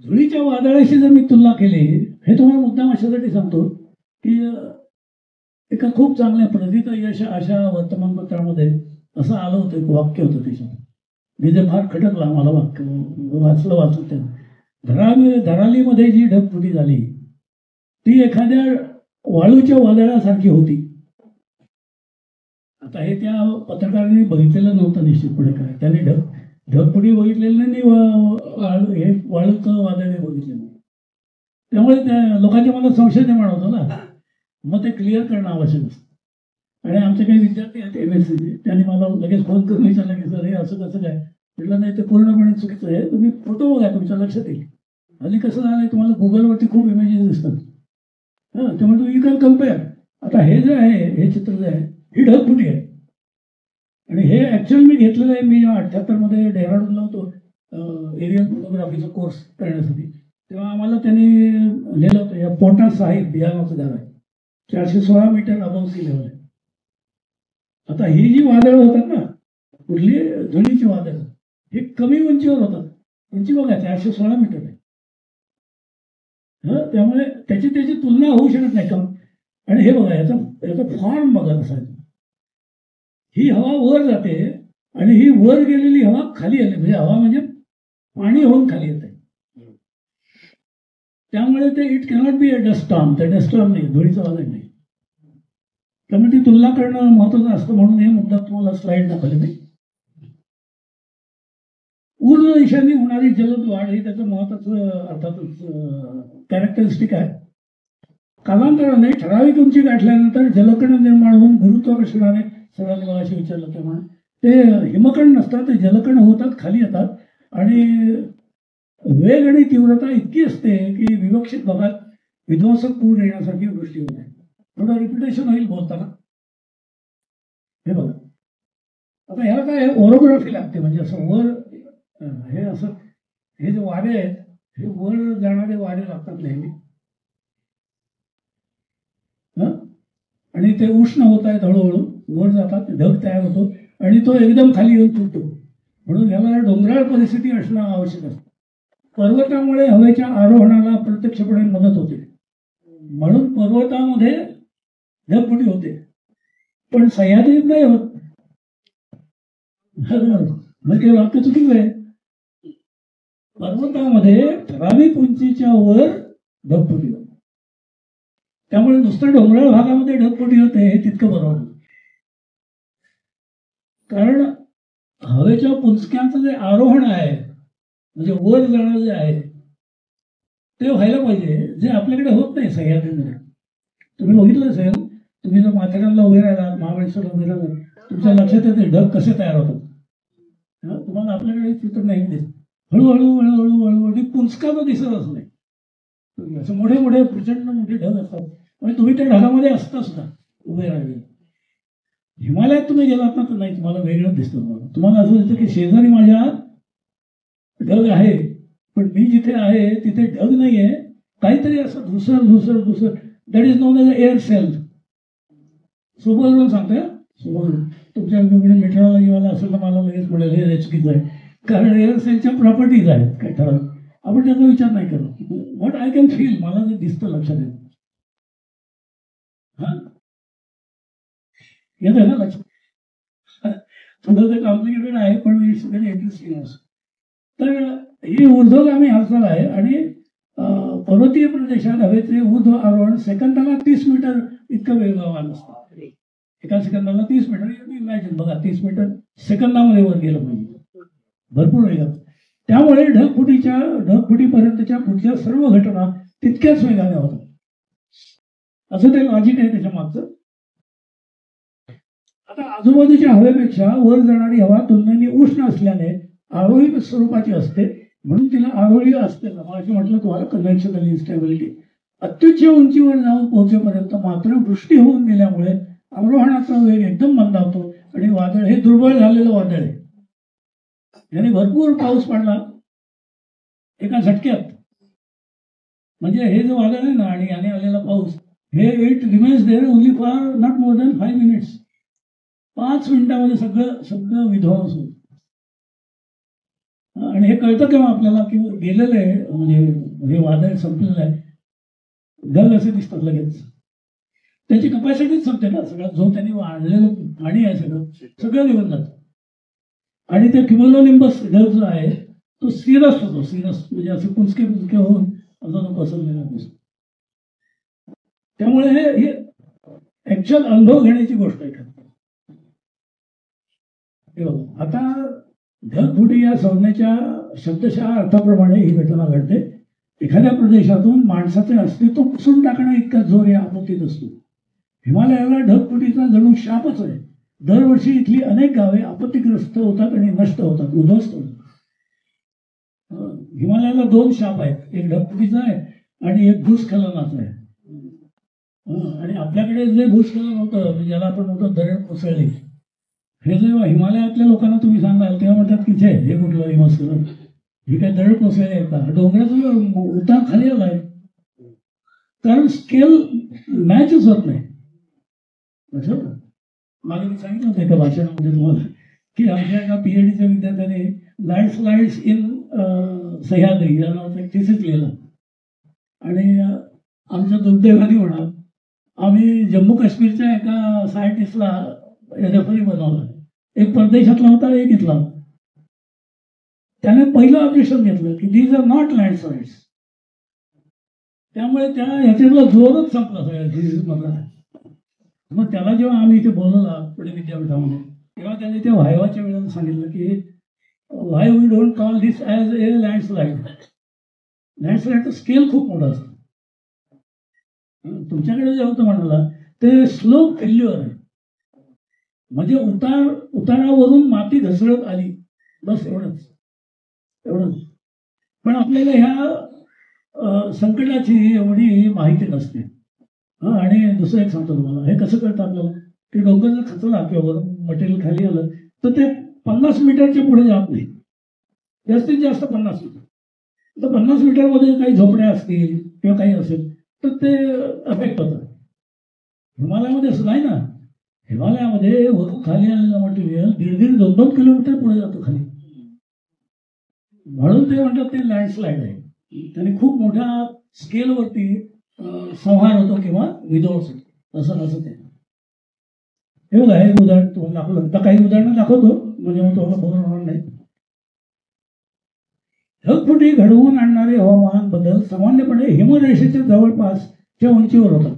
धुळीच्या वादळाशी जर मी तुलना केली, हे तुम्हाला मुद्दाम अशासाठी सांगतो की एका खूप चांगल्या प्रथित यश अशा वर्तमानपत्रामध्ये असं आलं होतं, एक वाक्य होतं त्याच्यात, मी जे फार खटकलं मला वाक्य, वाचलं त्या धरालीमध्ये जी ढगफुटी झाली ती एखाद्या वाळूच्या वादळासारखी होती. आता हे त्या पत्रकारांनी बघितलेलं नव्हतं निश्चितपणे. काय त्यांनी ढगफुटी बघितलेली नाही, हे वाळूचं वादळ बघितलेलं नाही. त्यामुळे त्या लोकांच्या मनात संशय निर्माण होतो ना, मग ते क्लिअर करणं आवश्यक असतं. आणि आमचे काही विद्यार्थी आहेत MSc त्यांनी मला लगेच फोन करून विचारलं की सर हे असं कसं काय. म्हटलं नाही, ते पूर्णपणे चुकीचं आहे, तुम्ही फोटो बघा तुमच्या लक्षात येईल. हल्ली कसं झालंय, तुम्हाला गुगलवरती खूप इमेजेस दिसतात, त्यामुळे यू कॅन कम्पेअर. आता हे जे आहे, हे चित्र जे आहे, ही ढगफुटी आहे. आणि हे ऍक्च्युअल मी घेतलेलं आहे. मी 78 मध्ये डेहराडूनला होतो एरियल फोटोग्राफीचा कोर्स करण्यासाठी. तेव्हा आम्हाला त्यांनी लिहिलं होतं, या पोटा साहिब या नावाचं गाव आहे, 416 मीटर अबव सी लेवल आहे. आता ही जी वादळ होतात ना, कुठली धुळीची वादळ, हे कमी उंचीवर होतात. उंची बघा 416 मीटर आहे. त्यामुळे त्याची तुलना होऊ शकत नाही. आणि हे बघा, याचा फॉर्म बघा कसा आहे. ही हवा वर जाते आणि ही वर गेलेली हवा खाली आली, म्हणजे हवा म्हणजे पाणी होऊन खाली येते. त्यामुळे ते it cannot be a dust storm. ते डस्ट स्टॉर्म नाही, धुळीचं वादळ नाही. त्यामुळे ती तुलना करणं महत्वाचं असतं. म्हणून हे मुद्दा तुम्हाला स्लाइड दाखवले नाही. ऊर्ध्व दिशेने होणारी जलद वाढ हे त्याचं महत्वाचं अर्थातच कॅरेक्टरिस्टिक आहे. कालांतराने ठराविक उंची गाठल्यानंतर जलकण निर्माण होऊन गुरुत्वाकर्षणाने, सगळ्यांनी मगाशी विचारलं तेव्हा, ते हिमकण नसतात, ते जलकण होतात, खाली येतात. आणि वेग आणि तीव्रता इतकी असते की विवक्षित भागात विध्वंसक पूर येण्यासारखी गोष्टी होते. थोडं रिपिटेशन होईल बोलताना. हे बघा, आता ह्याला काय ओरोग्राफी लागते, म्हणजे असं वर हे असं, हे जे वारे आहेत हे वर जाणारे वारे लागतात नेहमी. आणि ते उष्ण होत आहेत, हळूहळू वर जातात, ढग तयार होतो आणि तो एकदम खाली येऊन तुटतो. म्हणून याला डोंगराळ परिस्थिती असणं आवश्यक असतं. पर्वतामुळे हवेच्या आरोहणाला प्रत्यक्षपणे मदत होते, म्हणून पर्वतामध्ये ढगफुटी होते, पण सह्याद्रीत नाही होत. म्हणजे ते वाक्य चुकीचं आहे. पर्वतामध्ये ठराविक उंचीच्या वर ढगफुटी होते, त्यामुळे नुसतं डोंगराळ भागामध्ये ढगफुटी होते हे तितकं बरोबर नाही. कारण हवेच्या पुंजक्यांचं जे आरोहण आहे, म्हणजे वर जाणं जे आहे ते व्हायला पाहिजे, जे आपल्याकडे होत नाही सह्याद्रीमध्ये. तुम्ही बघितलं असेल, तुम्ही जर माथेरानला उभे राहिलात, महाबळेश्वरला उभे राहिलात, तुमच्या लक्षात येते ढग कसे तयार होतात. तुम्हाला आपल्याकडे चित्र नाही दिसत. हळूहळू हळूहळू हळूहळू पुंजका तर दिसतच नाही. असं मोठे मोठे प्रचंड मोठे ढग असतात, म्हणजे तुम्ही त्या ढगामध्ये असता सुद्धा उभे राहिले. हिमालयात तुम्ही गेलात ना तर नाही, तुम्हाला वेगळं दिसतं. तुम्हाला असं दिसतं की शेजारी माझ्या ढग आहे, पण मी जिथे आहे तिथे ढग नाहीये, काहीतरी असं धुसर that is known as aerosol. सोबत सांगतोय, सोबत तुमच्या मेट्रोलॉजीवाला असेल तर मला लगेच मिळेल हे चुकीचं आहे, कारण एअर सेलच्या प्रॉपर्टीज आहेत काय ठराविक. आपण त्याचा विचार नाही करत. व्हॉट आय कॅन फील, मला जे दिसतं लक्षात येतं. हा येत आहे ना लक्षात. थोडंसं कॉम्प्लिकेटेड आहे, पण इट्स व्हेरी इंटरेस्टिंग असं. तर ही ऊर्ध्वगामी हालचाल आहे आणि पर्वतीय प्रदेशात हवेचे ऊर्ध्व आरोहण सेकंदाला 30 मीटर इतकं वेगवान असतं. एका सेकंदाला 30 मीटर. इमॅजिन बघा, 30 मीटर सेकंदामध्ये वर गेलं पाहिजे, भरपूर वेगात. त्यामुळे ढगफुटीपर्यंतच्या पुढच्या सर्व घटना तितक्याच वेगाने होतात. असं ते लॉजिक आहे त्याच्या मागचं. आता आजूबाजूच्या हवेपेक्षा वर जाणारी हवा तुलनेने उष्ण असल्याने आरोही स्वरूपाची असते, म्हणून तिला आरोही असते. अशी म्हटलं तुम्हाला कन्व्हेन्शनल इन्स्टॅबिलिटी. अत्युच्च उंचीवर जाऊन पोहोचेपर्यंत मात्र वृष्टी होऊन गेल्यामुळे आरोहणाचा वेग एकदम मंदावतो आणि वादळ हे दुर्बळ झालेलं वादळ आहे. याने भरपूर पाऊस पडला एका झटक्यात. म्हणजे हे जे वादळ आहे ना आणि याने आलेला पाऊस, हे it remains there only for not more than 5 minutes. 5 मिनिटामध्ये सगळं विध्वंस होतं. आणि हे कळतं केव्हा आपल्याला की गेलेलं आहे, म्हणजे हे वादळ संपलेलं आहे. ढग असे दिसतात लगेच. त्याची कपॅसिटीच संपते ना. सगळं जो त्यांनी वाढलेलं पाणी आहे सगळं निघून जातं. आणि ते क्युमुलोनिंबस ढग जो आहे तो सिरस होतो. सिरस म्हणजे असे पुंजके होऊन अजून पसरलेला दिसतो. त्यामुळे हे ऍक्च्युअल अनुभव घेण्याची गोष्ट आहे. आता ढगफुटी या संज्ञेच्या शब्दशः अर्थाप्रमाणे ही घटना घडते. एखाद्या प्रदेशातून माणसाचे अस्तित्व पुसून टाकणं इतका जोर या आपत्तीत असतो. हिमालयाला ढगफुटीचा जणू शापच आहे. दरवर्षी इथली अनेक गावे आपत्तीग्रस्त होतात आणि नष्ट होतात, उद्ध्वस्त होतात. हिमालयाला 2 शाप आहेत, एक ढगफुटीचा आहे आणि एक भूस्खलनाचा आहे. आणि आपल्याकडे जे भूस्खलन होतं, ज्याला आपण म्हणतो दरड कोसळली, हे जेव्हा हिमालयातल्या लोकांना तुम्ही सांगाल तेव्हा म्हणतात की हे कुठलं हिमस्खलन, ही काय दरड कोसळली आहे का? डोंगराचा उतार खाली आलाय, कारण स्केल मॅचच होत नाही. मागे मी सांगितलं होतं एका भाषणामध्ये तुम्हाला की आमच्या एका PhDच्या विद्यार्थ्याने लँडस्लाइड्स इन सह्याद्री या नावाचा एक थिसिस लिहिला. आणि आमच्या दुर्दैवाने म्हणा, आम्ही जम्मू काश्मीरच्या एका सायंटिस्टला रेफरी बनवला. एक परदेशातला होता, एक इथला. त्याने पहिलं ऑब्जेक्शन घेतलं की दीज आर नॉट लँडस्लाइड्स. त्यामुळे ह्याच्यातला जोरच संपला सगळ्या थिसिस मधला. मग त्याला जेव्हा आम्ही इथे बोलवला पुणे विद्यापीठामध्ये, तेव्हा त्याने त्या व्हायवाच्या वेळेला सांगितलं की why we don't call this as a landslide. लँडस्लाइडचं स्केल खूप मोठं असतं. तुमच्याकडे जे होतं म्हणाला ते स्लोप फेल्युअर आहे. म्हणजे उतारावरून माती घसरत आली, बस एवढंच. पण आपल्याला ह्या संकटाची एवढी माहिती नसते. आणि दुसरं एक सांगतो तुम्हाला, हे कसं कळतं आपल्याला की डोंगर जर खचला किंवा वरून मटेरियल खाली आलं तर ते 50 मीटरच्या पुढे जात नाही, जास्तीत जास्त 50 मीटर. तर 50 मीटरमध्ये काही झोपड्या असतील किंवा काही असेल तर ते अफेक्ट होतं. हिमालयामध्ये असं नाही ना. हिमालयामध्ये वरून खाली आलेलं मटेरियल 1.5-2 किलोमीटर पुढे जातं खाली. म्हणून ते म्हणतात ते लँडस्लाइड आहे. त्याने खूप मोठ्या स्केलवरती संहार होतो किंवा विध्वंस होतो. असं असं ते. हे बघा, हे उदाहरण तुम्हाला दाखवलं. आता काही उदाहरणं दाखवतो म्हणजे मग तुम्हाला बोर होणार नाही. ढगफुटी घडवून आणणारे हवामान बदल सामान्यपणे हिमरेषेच्या जवळपासच्या उंचीवर होतात.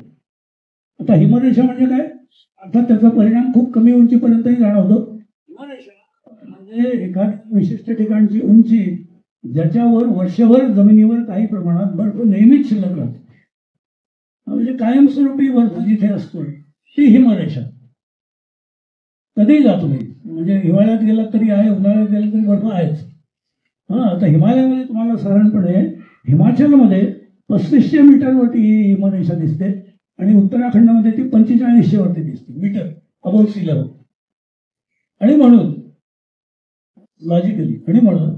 आता हिमरेषा म्हणजे काय? अर्थात त्याचा परिणाम खूप कमी उंचीपर्यंतही जाणवतो. हिमरेषा म्हणजे एखाद्या विशिष्ट ठिकाणची उंची ज्याच्यावर वर्षभर जमिनीवर काही प्रमाणात बर्फ नेहमीच शिल्लक राहते. म्हणजे कायमस्वरूपी बर्फ जिथे असतो ती हिमरेषा. कधीही जा तुम्ही, म्हणजे हिवाळ्यात गेलात तरी आहे, उन्हाळ्यात गेलात तरी बर्फ आहेच. आता हिमालयामध्ये तुम्हाला साधारणपणे हिमाचलमध्ये 3500 मीटरवरती ही हिमरेषा दिसते आणि उत्तराखंडमध्ये ती 4500 वरती दिसते मीटर अबोव्ह सी लेवल. आणि म्हणून लॉजिकली आणि म्हणून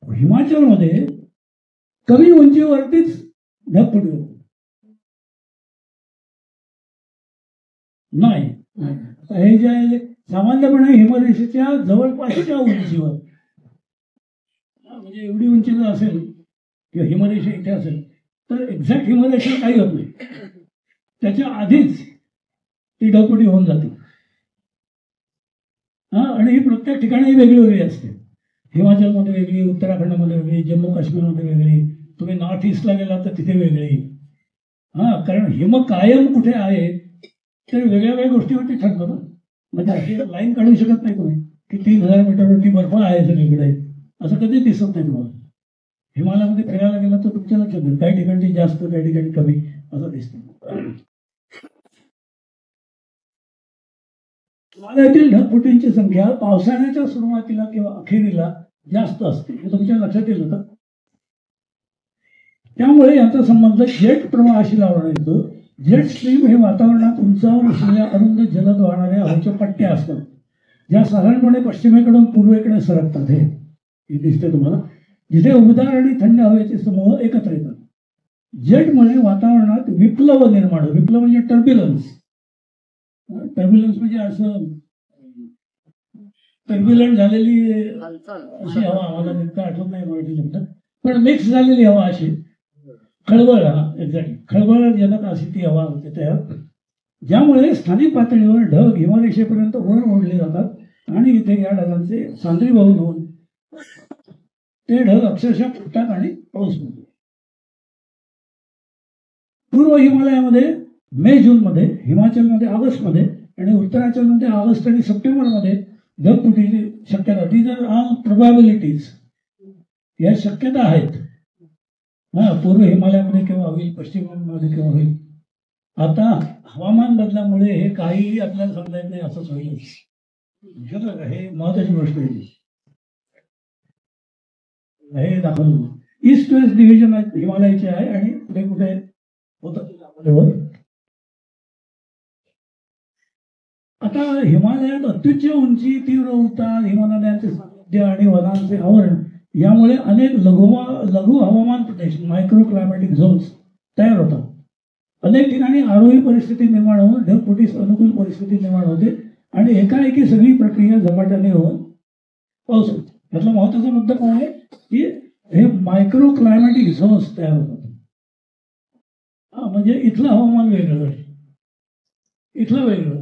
हिमाचलमध्ये कमी उंचीवरतीच ढगफुटी होते. नाही, हे जे आहे सामान्यपणे हिमरेषेच्या जवळपासच्या उंचीवर, म्हणजे एवढी उंची जर असेल किंवा हिमरेषा इथे असेल तर एक्झॅक्ट हिमरेषा काही होत नाही, त्याच्या आधीच ती ढगफुटी होऊन जाते. आणि ही प्रत्येक ठिकाणी वेगळी वेगळी असते. हिमाचलमध्ये वेगळी, उत्तराखंडमध्ये वेगळी, जम्मू काश्मीरमध्ये वेगळी, तुम्ही नॉर्थ ईस्टला गेला तर तिथे वेगळी. कारण हिम कायम कुठे आहे ते वेगळ्या वेगळ्या गोष्टीवरती ठरतं ना. म्हणजे अशी लाईन काढू शकत नाही तुम्ही की 3000 मीटरवरती बर्फ आहे सगळीकडे, असं कधी दिसत नाही तुम्हाला. हिमालयामध्ये फिरायला गेला तर तुमच्या लक्षात येईल काही ठिकाणी जास्त, काही ठिकाणी कमी असं दिसतं. हिमालयातील ढगफुटींची संख्या पावसाळ्याच्या सुरुवातीला किंवा अखेरीला जास्त असते, हे तुमच्या लक्षात येईल होतं. त्यामुळे याचा संबंध जेट प्रवाहाशी लावण्यात येतो. जेट स्ट्रीम हे वातावरणात उंचावर असलेल्या अरुंद जलद वाहणाऱ्या हवेच्या पट्ट्या असतात, ज्या साधारणपणे पश्चिमेकडून पूर्वेकडे सरकतात. हे दिसते तुम्हाला, जिथे उबदार आणि थंड हवेचे समूह एकत्र येतात. जेटमुळे वातावरणात विप्लव निर्माण होतो. विप्लव म्हणजे टर्ब्युलन्स. टर्ब्युलन्स म्हणजे असं टर्ब्युलंट झालेली अशी हवा, मला नेमकं आठवत नाही मराठी शब्द, पण मिक्स झालेली हवा, अशी खळबळ, एक्झॅक्टली खळबळजनक अशी ती हवा होते तयार, ज्यामुळे स्थानिक पातळीवर ढग हिमरेषेपर्यंत वर ओढले जातात आणि इथे या ढगांचे सांद्रीभवन होऊन ते ढग अक्षरशः फुटतात आणि पाऊस पडतो. पूर्व हिमालयामध्ये मे जूनमध्ये, हिमाचलमध्ये ऑगस्टमध्ये आणि उत्तरांचलमध्ये ऑगस्ट आणि सप्टेंबरमध्ये ढगफुटीची शक्यता. These are all probabilities. या शक्यता आहेत. पूर्व हिमालयामध्ये केव्हा होईल, पश्चिमेमध्ये केव्हा होईल. आता हवामान बदलामुळे हे काही आपल्याला सांगता येत नाही, असंच होईल. हे महत्वाची गोष्ट आहे. हे दाखवलं ईस्ट वेस्ट डिव्हिजन हिमालयाचे आहे आणि कुठे कुठे होतं. आता हिमालयात अत्युच्च उंची, तीव्र उतार, हिमनद्यांचे सानिध्य आणि वनांचे आवरण यामुळे अनेक लघु हवामान प्रदेश, मायक्रो क्लायमॅटिक झोन्स तयार होतात. अनेक ठिकाणी आरोही परिस्थिती निर्माण होऊन ढगफुटीस अनुकूल परिस्थिती निर्माण होते आणि एकाएकी सगळी प्रक्रिया झपाट्याने होऊन पाऊस होतो. यातला महत्वाचा मुद्दा काय आहे की हे मायक्रो क्लायमॅटिक झोन्स तयार होतात. म्हणजे इथलं हवामान वेगळं, इथलं वेगळं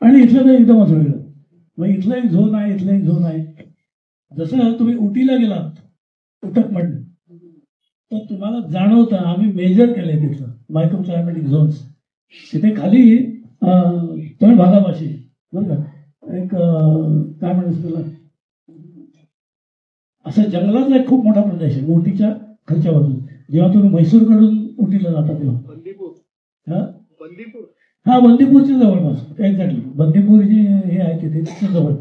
आणि इथलं तर एकदमच वेगळं. मग इथलं एक झोन आहे, इथलं एक झोन आहे. जसं तुम्ही उटीला गेलात, उटकमंड, तर तुम्हाला जाणवतं, आम्ही मेजर केले तिथलं मायक्रो क्लायमॅटिक झोन्स. तिथे खाली तळभागापाशी बरं का एक काय म्हणायचं त्याला, असं जंगलाचा एक खूप मोठा प्रदेश आहे उटीच्या खालच्या बाजूला. जेव्हा तुम्ही म्हैसूरकडून उटीला जाता तेव्हा बंदीपूरच्या जवळपास, एक्झॅक्टली बंदीपूर जे हे आहे तिथे जवळ,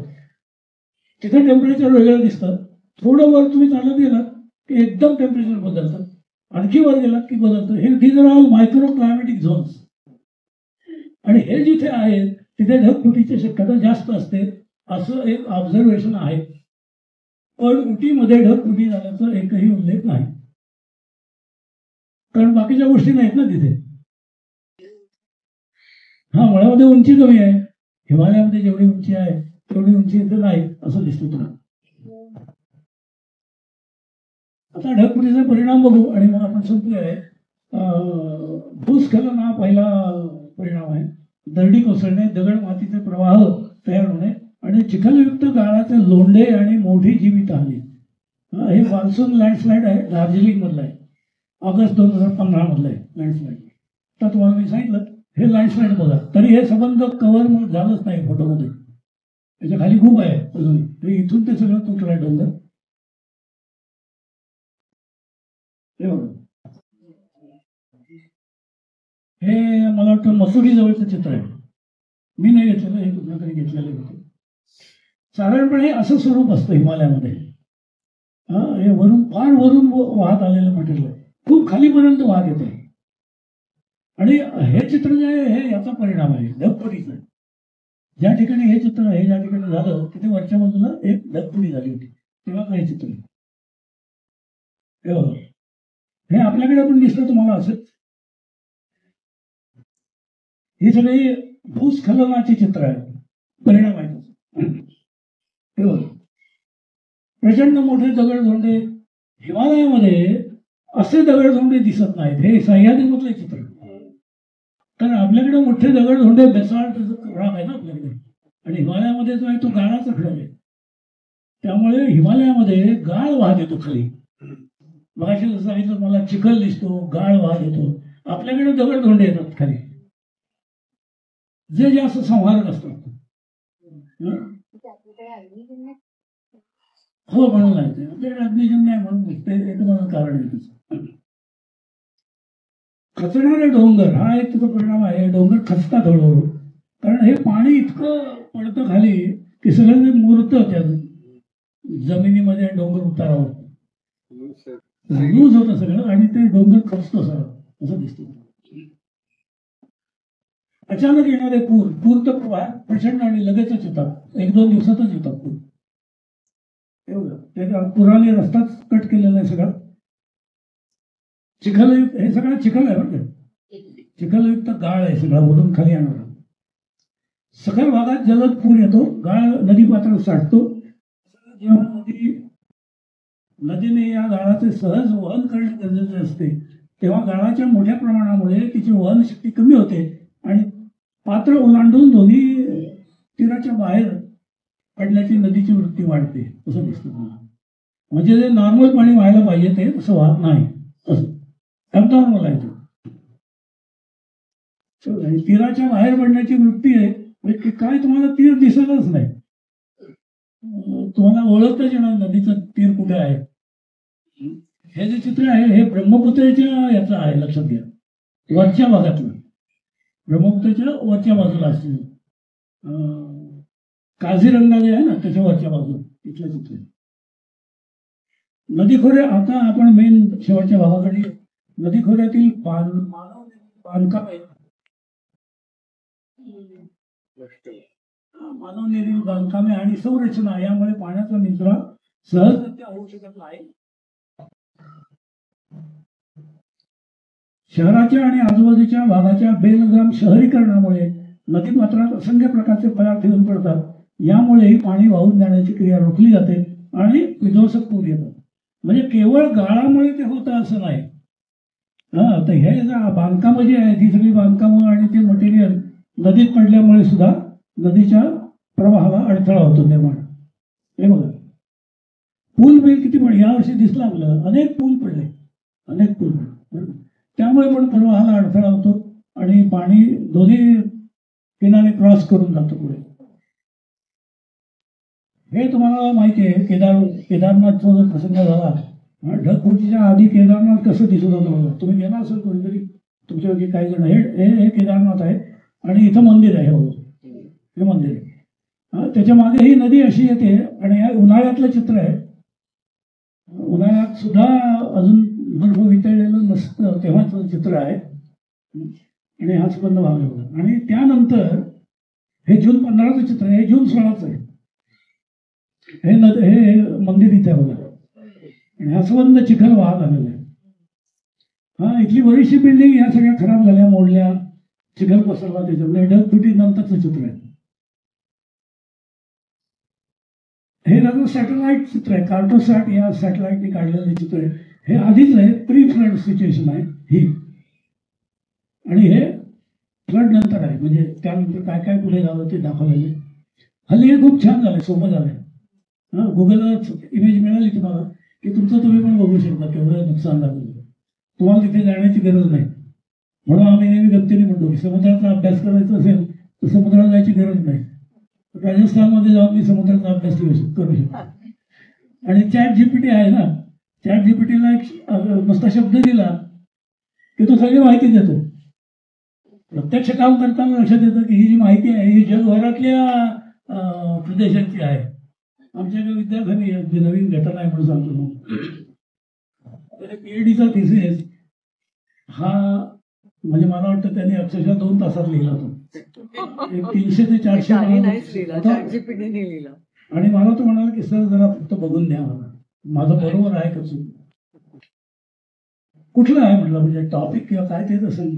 तिथे टेम्परेचर वेगळं दिसतं. थोडं वर तुम्ही चालत गेलात की एकदम टेम्परेचर बदलतं, आणखी वर गेलात की बदलतं. हे these are all micro climatic zones. आणि हे जिथे आहे तिथे ढगफुटीची शक्यता जास्त असते, असं एक ऑब्झर्वेशन आहे. पण उटीमध्ये ढगफुटी झाल्याचा एकही उल्लेख नाही, कारण बाकीच्या गोष्टी नाहीत ना तिथे. हा मळ्यामध्ये उंची कमी आहे, हिमालयामध्ये जेवढी उंची आहे तेवढी उंची इथे नाही असं दिसतं तुम्हाला. आता ढगफुटीचा परिणाम बघू आणि मग आपण संपूया. भूस्खलन हा पहिला परिणाम आहे. दरडी कोसळणे, दगड मातीचे प्रवाह तयार होणे आणि चिखलयुक्त गाळाचे लोंढे आणि मोठी जीवितहानी. हे मान्सून लँडस्लाईड आहे, दार्जिलिंग मधलं आहे, ऑगस्ट 2015 मधलं आहे लँडस्लाईड. तर तुम्हाला मी सांगितलं हे लँडस्लाईड बघा, तरी हे संबंध कव्हर झालंच नाही फोटोमध्ये. त्याच्या खाली खूप आहे अजून. हे इथून ते सगळं तुटलं आहे डोंगर. हे मला वाटतं मसुरी जवळचं चित्र आहे. मी नाही घेतलेलं, हे कुठलं तरी घेतलेलं होतं. साधारणपणे असं स्वरूप असतं हिमालयामध्ये. हे वरून फार वरून वाहत आलेलं मटेरियल आहे, खूप खालीपर्यंत वाहत येते. आणि हे चित्र जे आहे हे याचा परिणाम आहे ढगफुटीचा. ज्या ठिकाणी हे चित्र हे ज्या ठिकाणी झालं तिथे वरच्या बाजूला एक ढगफुटी झाली होती, तेव्हा हे चित्र हे आपल्याकडे पण दिसलं तुम्हाला असं. ही सगळी भूस्खलनाची चित्र आहेत, परिणाम आहे. प्रचंड मोठे दगडधोंडे हिमालयामध्ये असे दगडधोंडे दिसत नाहीत. हे सह्याद्रीमधले चित्र. कारण आपल्याकडे मोठे दगडधोंडे बेसाल्ट रॉक आहे ना आपल्याकडे, आणि हिमालयामध्ये जो आहे तो गाळाचा खडक आहे. त्यामुळे हिमालयामध्ये गाळ वाहत येतो खाली. मगाशी जसं सांगितलं मला चिखल दिसतो, गाळ वाहत येतो. आपल्याकडे दगडधोंडे येतात खाली, जे जास्त संहारक असतात. हो म्हणून आहे ते आपल्याकडे अग्निजन्य आहे म्हणून ते एक कारण आहे त्याचं. खचणारे डोंगर हा एक त्याचा परिणाम आहे. डोंगर खचतात हळूहळू, कारण हे पाणी इतकं पडतं खाली की सगळं ते मुरतं त्या जमिनीमध्ये. डोंगर उतारावर लूज होतं सगळं आणि ते डोंगर खचतो सगळं असं दिसतं. अचानक येणारे पूर तर प्रचंड आणि लगेचच येतात, 1-2 दिवसातच येतात पूर. एवढं ते पुराने रस्ताच कट केलेला आहे सगळा. चिखलयुक्त हे सगळं चिखल आहे बरं का, चिखलयुक्त गाळ आहे सगळा वरून खाली येणारा. सखल भागात जलद पूर येतो, गाळ नदी पात्रात साठतो. जेव्हा नदीने या गाळाचे सहज वहन करणे गरजेचे असते तेव्हा गाळाच्या मोठ्या प्रमाणामुळे तिची वहन शक्ती कमी होते आणि पात्र ओलांडून दोन्ही तीराच्या बाहेर पडण्याची नदीची वृत्ती वाढते असं दिसतं मला. म्हणजे जे नॉर्मल पाणी व्हायला पाहिजे ते तसं वाहत नाही, असं नॉर्मल आहे ते. तीराच्या बाहेर पडण्याची वृत्ती आहे म्हणजे काय तुम्हाला तीर दिसतच नाही, तुम्हाला ओळखताच येणार नदीचं तीर कुठे आहे. हे जे चित्र आहे हे ब्रह्मपुत्रेच्या याचं आहे, लक्षात घ्या, वरच्या भागातलं. ब्रह्मपुत्रेच्या वरच्या बाजूला असते, काझीरंगा जे आहे ना त्याच्या वरच्या बाजूला इथलं चित्र. नदीखोऱ्या आता आपण मेन शेवटच्या भागाकडे. नदीखोऱ्यातील बांधकाम आहे, मानवनिर्मित बांधकामे आणि संरचना यामुळे पाण्याचा निचरा सहजरित्या होऊ शकत नाही. शहराच्या आणि आजूबाजूच्या भागाच्या बेलगाम शहरीकरणामुळे नदीपात्रात असंख्य प्रकारचे पदार्थ येऊन पडतात. यामुळेही पाणी वाहून जाण्याची क्रिया रोखली जाते आणि विध्वंसक पूर येतात. म्हणजे केवळ गाळामुळे ते होतं असं नाही. तर हे बांधकामं जी आहेत ही सगळी बांधकामं आणि ते मटेरियल नदीत पडल्यामुळे सुद्धा नदीच्या प्रवाहाला अडथळा होतो निर्माण. हे बघा पूल बिल किती पण यावर्षी दिसलं आपल्याला, अनेक पूल पडले, अनेक पूल पडले. त्यामुळे पण प्रवाहाला अडथळा होतो आणि पाणी दोन्ही किनारे क्रॉस करून जातं पुढे. हे तुम्हाला माहिती आहे केदारनाथचा जो प्रसंग झाला, ढगफुटीच्या आधी केदारनाथ कसं दिसत होतं तुम्ही गेला असेल कोणीतरी तुमच्यापैकी काही जण. हे केदारनाथ आहे आणि इथं मंदिर आहे, हे मंदिर आहे. त्याच्या मागे ही नदी अशी येते आणि हे उन्हाळ्यातलं चित्र आहे. उन्हाळ्यात सुद्धा अजून बर्फ वितळलेलं नसतं तेव्हाचं चित्र आहे आणि हा संबंध भाग आहे. आणि त्यानंतर हे जून 15चं चित्र आहे, हे जून 16चं आहे. हे मंदिर इथे आहे बघा आणि हा संबंध चिखल वाहत आलेला आहे. इथली बरीचशी बिल्डिंग ह्या सगळ्या खराब झाल्या, मोडल्या. चिखल पसरला त्याच्यामध्ये ढगफुटी नंतरचं चित्र आहे. हे माझं सॅटेलाइट चित्र आहे, कार्टोसॅट या सॅटेलाइटने काढलेलं चित्र आहे. हे आधीच आहे, प्री फ्लड सिच्युएशन आहे ही, आणि हे फ्लड नंतर आहे, म्हणजे त्यानंतर काय काय पुढे झालं ते दाखवलेलं. हल्ली हे खूप छान झालंय, सोपं झालंय. गुगलला इमेज मिळाली तुम्हाला की तुमचं तुम्ही पण बघू शकता केवढं नुकसान झालं. तुम्हाला तिथे जाण्याची गरज नाही. म्हणून आम्ही नेहमी गमतीने म्हणतो की समुद्राचा अभ्यास करायचा असेल तर समुद्राला जायची गरज नाही. राजस्थानमध्ये जाऊन मी समुद्राचा अभ्यास करू शकतो. आणि ChatGPT आहे ना, ChatGPTला एक नुसता शब्द दिला की तो सगळी माहिती देतो. प्रत्यक्ष काम करताना लक्षात येतं की ही जी माहिती आहे ही जगभरातल्या प्रदेशांची आहे. आमच्याकडे विद्यार्थ्यांनी नवीन घटना आहे म्हणून सांगतो. PhDचा थिसिस हा म्हणजे मला वाटतं त्यांनी अक्षरशः 2 तासात लिहिला होता. 300 ते 400 आणि मला तो म्हणाला की सर जरा फक्त बघून द्या, मला माझं बरोबर आहे का चूक, कुठलं आहे म्हटलं, म्हणजे टॉपिक किंवा काय ते तसं.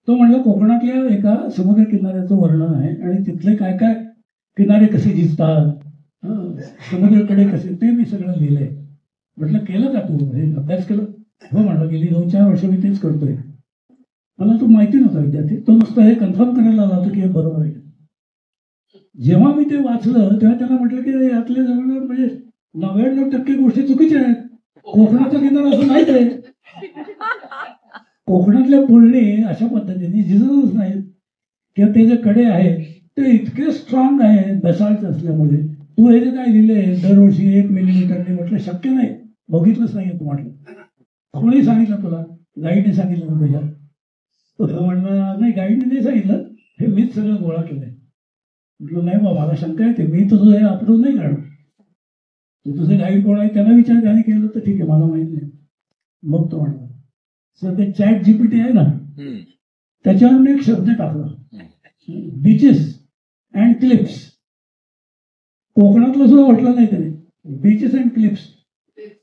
तो म्हटलं कोकणातल्या एका समुद्र किनाऱ्याचं वर्णन आहे आणि तिथले काय काय किनारे कसे दिसतात, समुद्राकडे कसे, ते मी सगळं लिहिलंय. म्हटलं केलं का तू हे अभ्यास केलं? हो म्हटलं गेली 2-4 वर्ष मी तेच करतोय. मला तो माहिती नव्हता विद्यार्थी, तो नुसतं हे कन्फर्म करायला आला होता की हे बरोबर आहे. जेव्हा मी ते वाचलं तेव्हा त्याला म्हटलं की यातले जवळ म्हणजे 99% गोष्टी चुकीच्या आहेत. कोकणाचा किनारा असं नाहीच आहे. कोकणातल्या पुळणी अशा पद्धतीने झिजतच नाहीत किंवा ते जे कडे आहेत ते इतके स्ट्रॉंग आहेत बेसाल्ट असल्यामुळे. तू हे जे काय लिहिले दरवर्षी 1 मिलीमीटरने, म्हटलं शक्य नाही, बघितलंच नाही तू. म्हटलं कोणी सांगितलं तुला? गाईडने सांगितलं ना तुझ्या? तो म्हणलं नाही गाईडने नाही सांगितलं, हे मीच सगळं गोळा केलंय. म्हटलं नाही बाबा मला शंका येते, मी तुझं हे अप्रूव्ह नाही करणार. तू तुझे गाईड कोण आहे त्यांना विचार, त्याने केलं तर ठीक आहे, मला माहित नाही. मग तो म्हणला सर ते ChatGPT आहे ना त्याच्यावर एक शब्द टाकला, बीचेस अँड क्लिप्स. कोकणातलं सुद्धा म्हटलं नाही त्याने, बीचेस अँड क्लिप्स.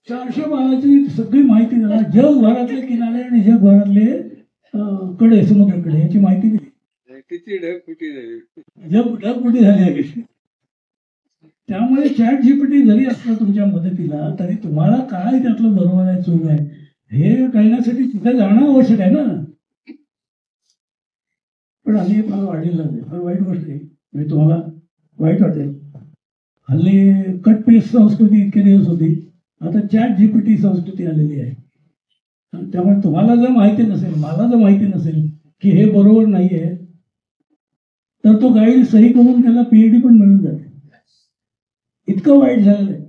400 पानाची सगळी माहिती दिला, जगभरातले किनारे आणि जगभरातले कडे, समुद्रकडे याची माहिती दिली. किती ढगफुटी झाली, ढगफुटी झाली आहे. त्यामुळे ChatGPT जरी असलं तुमच्या मदतीला तरी तुम्हाला काय त्यातलं बरोबर आहे चूक आहे हे कळण्यासाठी तिथे जाणं आवश्यक आहे ना. पण हल्ली फार वाढलेलं आहे, फार वाईट गोष्ट आहे. म्हणजे तुम्हाला वाईट वाटेल, हल्ली कट पेस्ट संस्कृती इतके दिवस होती, आता ChatGPT संस्कृती आलेली आहे. त्यामुळे तुम्हाला जर माहिती नसेल, मला जर माहिती नसेल की हे बरोबर नाहीये, तर तो गाईड सही करून त्याला PhD पण मिळून जाते. इतकं वाईट झालेलं आहे.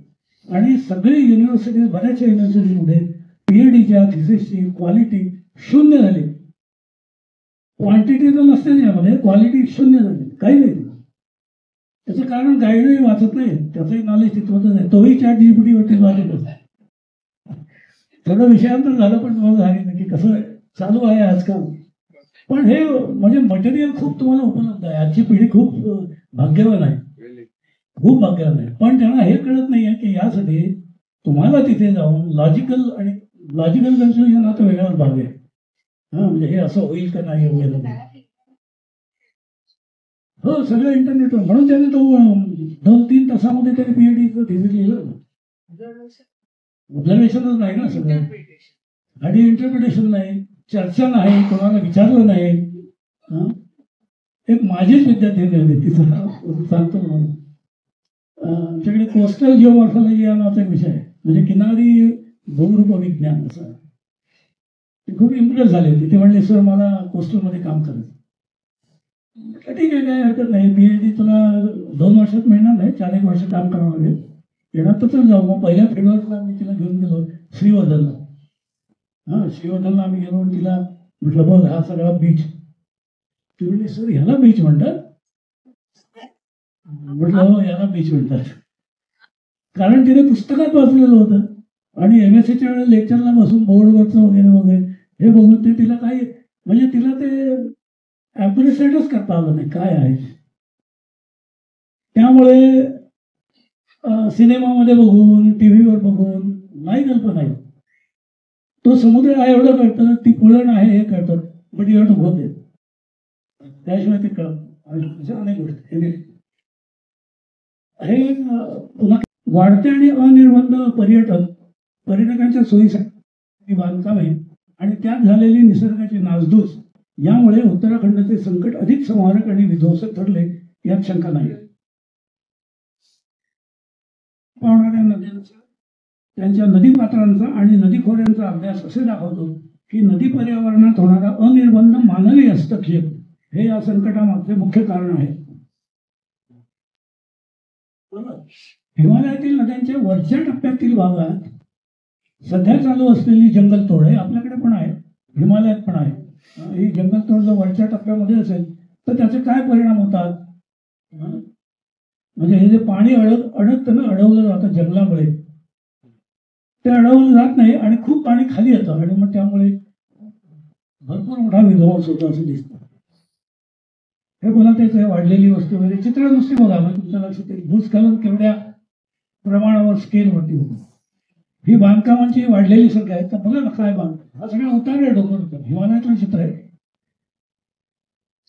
आणि सगळे युनिव्हर्सिटी, बऱ्याचशा युनिव्हर्सिटीमध्ये PhDच्या थिसिसची क्वालिटी 0 झाली. क्वांटिटी तर नसते त्यामध्ये, क्वालिटी 0 झाली, काही नाही. त्याचं कारण गाईडही वाचत नाही, त्याचंही नॉलेज तिथवतच नाही, तोही ChatGPT वरती वाचत असतो. थोडं विषयांतर झालं पण तुम्हाला सांगितलं की कसं चालू आहे आजकाल. पण हे म्हणजे मटेरियल खूप तुम्हाला उपलब्ध आहे. आजची पिढी खूप भाग्यवान आहे, खूप भाग्यवान आहे. पण त्यांना हे कळत नाही आहे की यासाठी तुम्हाला तिथे जाऊन लॉजिकल कन्क्लुजन हा तो वेगळाच भाग आहे. म्हणजे हे असं होईल का नाही वगैरे. हो सगळं इंटरनेटवर. म्हणून त्याने तो 2-3 तासामध्ये त्याने PhD थिसिस लिहिलं. ऑब्झर्वेशनच नाही ना सगळं, आणि इंटरप्रिटेशन नाही, चर्चा नाही, कोणाला विचारलं नाही. एक माझीच विद्यार्थी होते, तिथं सांगतो म्हणून. आमच्याकडे कोस्टल जिओमॉर्फॉलॉजी या नावाचा एक विषय आहे, म्हणजे किनारी भूगर्भ विज्ञान असं. ते खूप इम्प्रेस झाले होते. ते म्हणले सर मला कोस्टलमध्ये काम करायचं. ठीक आहे, काय हरकत नाही, PhD तुला 2 वर्षात मिळणार नाही, 4-1 वर्ष काम करावं लागेल. येणार तर चल जाऊ. मग पहिल्या फेब्रुवारीला मी तिला घेऊन गेलो श्रीवर्धनला. श्रीवर्धनला आम्ही गेलो आणि तिला म्हटलं बघ हा सगळा बीच. ती म्हणली सर ह्याला बीच म्हणतात? म्हटलं हो याला बीच म्हणतात. कारण तिने पुस्तकात वाचलेलं होतं आणि MSCच्या वेळेला लेक्चरला बसून बोर्डवरचं वगैरे वगैरे हे बघून ते तिला काही म्हणजे तिला ते ॲप्रिशिएटच करता आलं नाही काय आहे. त्यामुळे सिनेमामध्ये बघून, TV वर बघून नाही कल्पना आहे. तो समुद्र आहे एवढं कळतं, ती पुळण आहे हे कळतं, but you have to go there. त्याशिवाय ते कळत आणि अशा अनेक गोष्टी हे पुन्हा वाढते आणि अनिर्बंध पर्यटकांच्या सोयीसाठी बांधकाम आहे आणि त्यात झालेली निसर्गाची नासधूस यामुळे उत्तराखंडचे संकट अधिक संहारक आणि विध्वंसक ठरले यात शंका नाही. पावणाऱ्या नद्यांचा त्यांच्या नदीपात्रांचा आणि नदीखोऱ्यांचा अभ्यास असे दाखवतो की नदी पर्यावरणात होणारा अनिर्बंध मानवी हस्तक्षेप हे या संकटामागचे मुख्य कारण आहे. हिमालयातील नद्यांच्या वरच्या टप्प्यातील भागात सध्या चालू असलेली जंगलतोड आहे आपल्याकडे पण आहे, हिमालयात पण आहे. ही जंगलतोड जर वरच्या टप्प्यामध्ये असेल तर त्याचे काय परिणाम होतात? म्हणजे हे जे पाणी अडकतं ना, अडवलं जातं जंगलामुळे, ते अडवलं जात नाही आणि खूप पाणी खाली येतं आणि मग त्यामुळे भरपूर मोठा विध्वंस होतो असं दिसतं. हे पुन्हा तेच वाढलेली वस्तू वगैरे चित्र नुसती बघा, मग तुमच्या लक्षात येईल भूस्खलन केवढ्या प्रमाणावर स्केलवरती होतं. ही बांधकामांची वाढलेली संख्या आहे. तर बघा ना काय बांधकाम, हा सगळा उतार आहे डोंगर, हिमालयातलं चित्र आहे.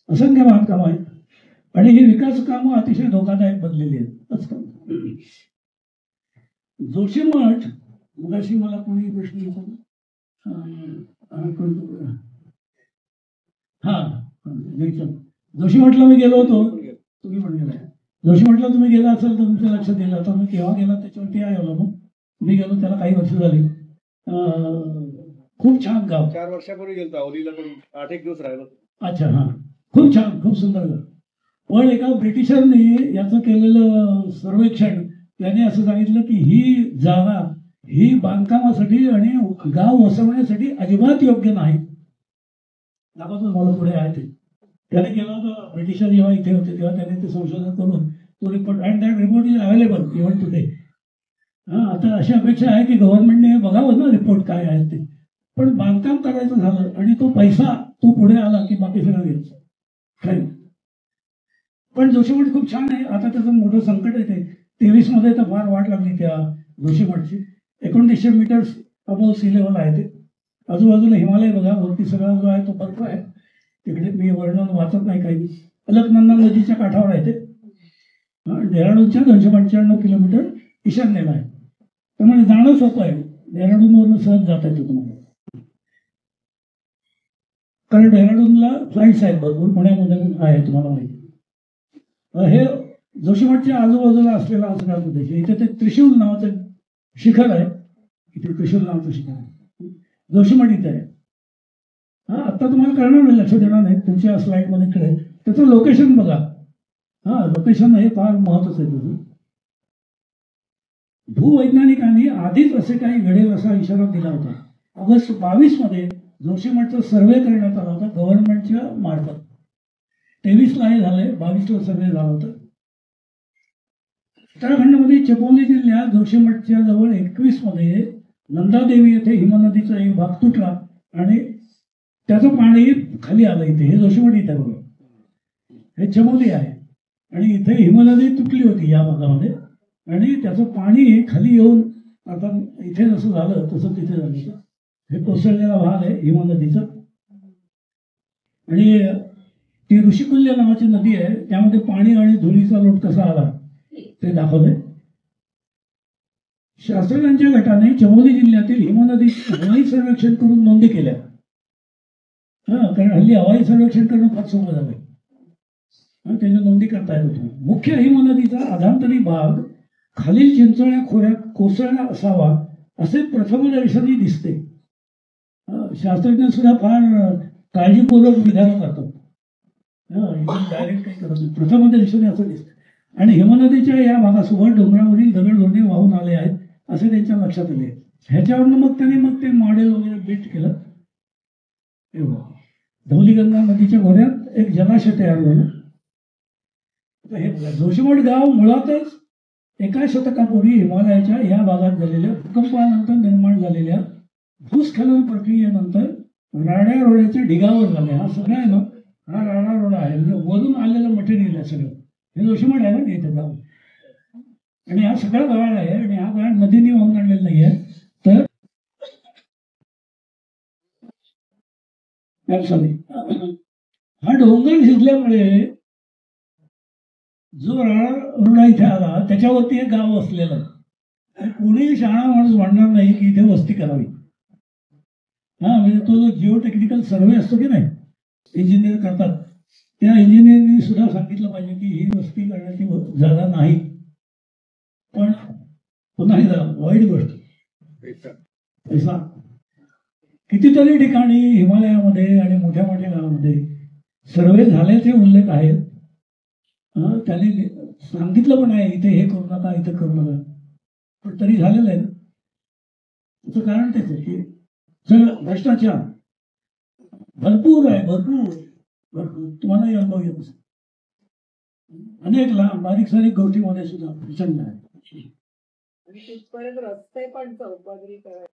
असंख्य बांधकाम आहे आणि ही विकास कामं अतिशय धोकादायक बनलेली आहेत. जोशीमठ, मगाशी मला कोणी प्रश्न विचारला, जोशीमठला मी गेलो होतो, तुम्ही पण गेलाय. जोशीमठला तुम्ही गेला असाल तर तुमच्या लक्षात येईल. आता मी केव्हा गेला त्याच्यावरती आहे मग मी गेलो त्याला काही वर्ष झाली. खूप छान गाव. 4 वर्षापूर्वी गेलो आवलीला, पण 8 एक दिवस राहिलो. अच्छा, हा, खूप छान, खूप सुंदर गाव. पण एका ब्रिटिशांनी याचं केलेलं सर्वेक्षण, त्याने असं सांगितलं की ही जागा ही बांधकामासाठी आणि गाव वसवण्यासाठी अजिबात योग्य नाही. दाखवतो मला पुढे आहे ते. त्याने केलं होतं, ब्रिटिशर जेव्हा इथे होते तेव्हा त्याने ते संशोधन करून तो report, and that report is available even today. आता अशी अपेक्षा आहे की गव्हर्नमेंटने बघावं ना रिपोर्ट काय आहे ते. पण बांधकाम करायचं झालं आणि तो पैसा तो पुढे आला की बाकी सगळं घ्यायचं काही. पण जोशीमठ खूप छान आहे. आता त्याचं मोठं संकट येते. 23 मध्ये तर फार वाट लागली त्या जोशीमठची. 1900 मीटर्स अबोव सी लेवल आहे ते. आजूबाजूला हिमालय बघा, वरती सगळा जो आहे तो बर्फ आहे. तिकडे मी वर्णन वाचत नाही काही. अलकनंदा नदीच्या काठावर आहे ते. डेहराडूनच्या 295 किलोमीटर ईशान्येला आहे. त्यामुळे जाणं सोपं आहे. डेहराडूनवरून सहज जाता येतं तुम्हाला, कारण डेहराडूनला फ्लाईट्स आहेत भरपूर, पुण्यामधून आहे तुम्हाला माहिती. हे जोशीमठच्या आजूबाजूला असलेला हा सगळा प्रदेश. इथे ते त्रिशूल नावाचं शिखर आहे. इथे त्रिशूल नावाचं शिखर आहे. जोशीमठ इथे आहे. हा, आता तुम्हाला कळणार नाही, लक्षात येणार नाही तुमच्या स्लाइडमध्ये कळेल. त्याचं लोकेशन बघा. हा, लोकेशन हे फार महत्वाचं आहे तुझं. भूवैज्ञानिकांनी आधीच असे काही घडेल असा इशारा दिला होता. ऑगस्ट 22 मध्ये जोशीमठचा सर्वे करण्यात आला होता गव्हर्नमेंटच्या मार्फत. 23ला हे झालंय, 22ला सर्वे झाला होता. उत्तराखंडमध्ये चमोली जिल्ह्यात जोशीमठच्या जवळ 21 मध्ये नंदादेवी येथे हिमनदीचा एक भाग तुटला आणि त्याचं पाणी खाली आलं इथे. हे जोशीमठ इथे आहे बघा, हे चमोली आहे आणि इथे हिमनदी तुटली होती या भागामध्ये आणि त्याचं पाणी खाली येऊन आता इथे जसं झालं तसं तिथे झालं. हे कोसळलेला भाग आहे हिमनदीचा. आणि ती ऋषिकुल्य नावाची नदी आहे, त्यामध्ये पाणी आणि धुळीचा लोट कसा आला ते दाखवलंय. शास्त्रज्ञांच्या गटाने चमोली जिल्ह्यातील हिमनदीचे हवाई सर्वेक्षण करून नोंदी केल्या. कारण हल्ली हवाई सर्वेक्षण करणं फार सोपं झालंय. त्याच्या नोंदी करता येत होत्या. मुख्य हिमनदीचा अधांतरी भाग खालील चिंचोळ्या खोऱ्यात कोसळला असावा असे प्रथमदर्शनी दिसते. शास्त्रज्ञ सुद्धा फार काळजीपूर्वक विधान करतात. डायरेक्ट काही करत नाही, प्रथमदर्शनी असं दिसतं. आणि हिमनदीच्या या भागासोबत डोंगरावरील दगडधोंडे वाहून आले आहेत असे त्यांच्या लक्षात आले. ह्याच्यावरनं मग त्यांनी ते मॉडेल वगैरे बिल्ड केलं. धौलीगंगा नदीच्या खोऱ्यात एक जलाशय तयार झालं. हे बघा, जोशीमठ गाव मुळातच एका शतकापूर्वी हिमालयाच्या या भागात झालेल्या भूकंपानंतर निर्माण झालेल्या भूस्खलन प्रक्रियेनंतर राड्या रोड्याच्या ढिगावर झाले. हा सगळा आहे ना, हा राडा रोडा आहे, म्हणजे वरून आलेलं मटेरियल आहे सगळं. हे जोशीमठ आहे ना इथे गाव. आणि हा सगळा गाळ आहे आणि हा गाळ नदीने वाहून आणलेला नाही आहे. तर सॉरी, हा डोंगर शिजल्यामुळे जो रोडा इथे आला त्याच्यावरती एक गाव वसलेलं आहे आणि कोणीही शहाणा माणूस म्हणणार नाही की इथे वस्ती करावी. हा म्हणजे तो जो जिओ टेक्निकल सर्वे असतो की नाही इंजिनियर करतात त्या इंजिनियरनी सुद्धा सांगितलं पाहिजे की ही वस्ती करण्याची जागा नाही. पण पुन्हा एकदा वाईट गोष्ट पैसा कितीतरी ठिकाणी हिमालयामध्ये आणि मोठ्या मोठ्या गावामध्ये सर्वे झाल्याचे उल्लेख आहेत. त्यांनी सांगितलं पण आहे इथे हे करू नका इथे करू नका पण तरी झालेलं आहे ना. त्याचं कारण तेच आहे की सगळं भ्रष्टाचार भरपूर आहे भरपूर भरपूर तुम्हालाही अनुभव येत असेल. अनेक बारीक सारीक गोष्टीमध्ये सुद्धा प्रचंड आहे. रस्ते पण चौपदरी करायचे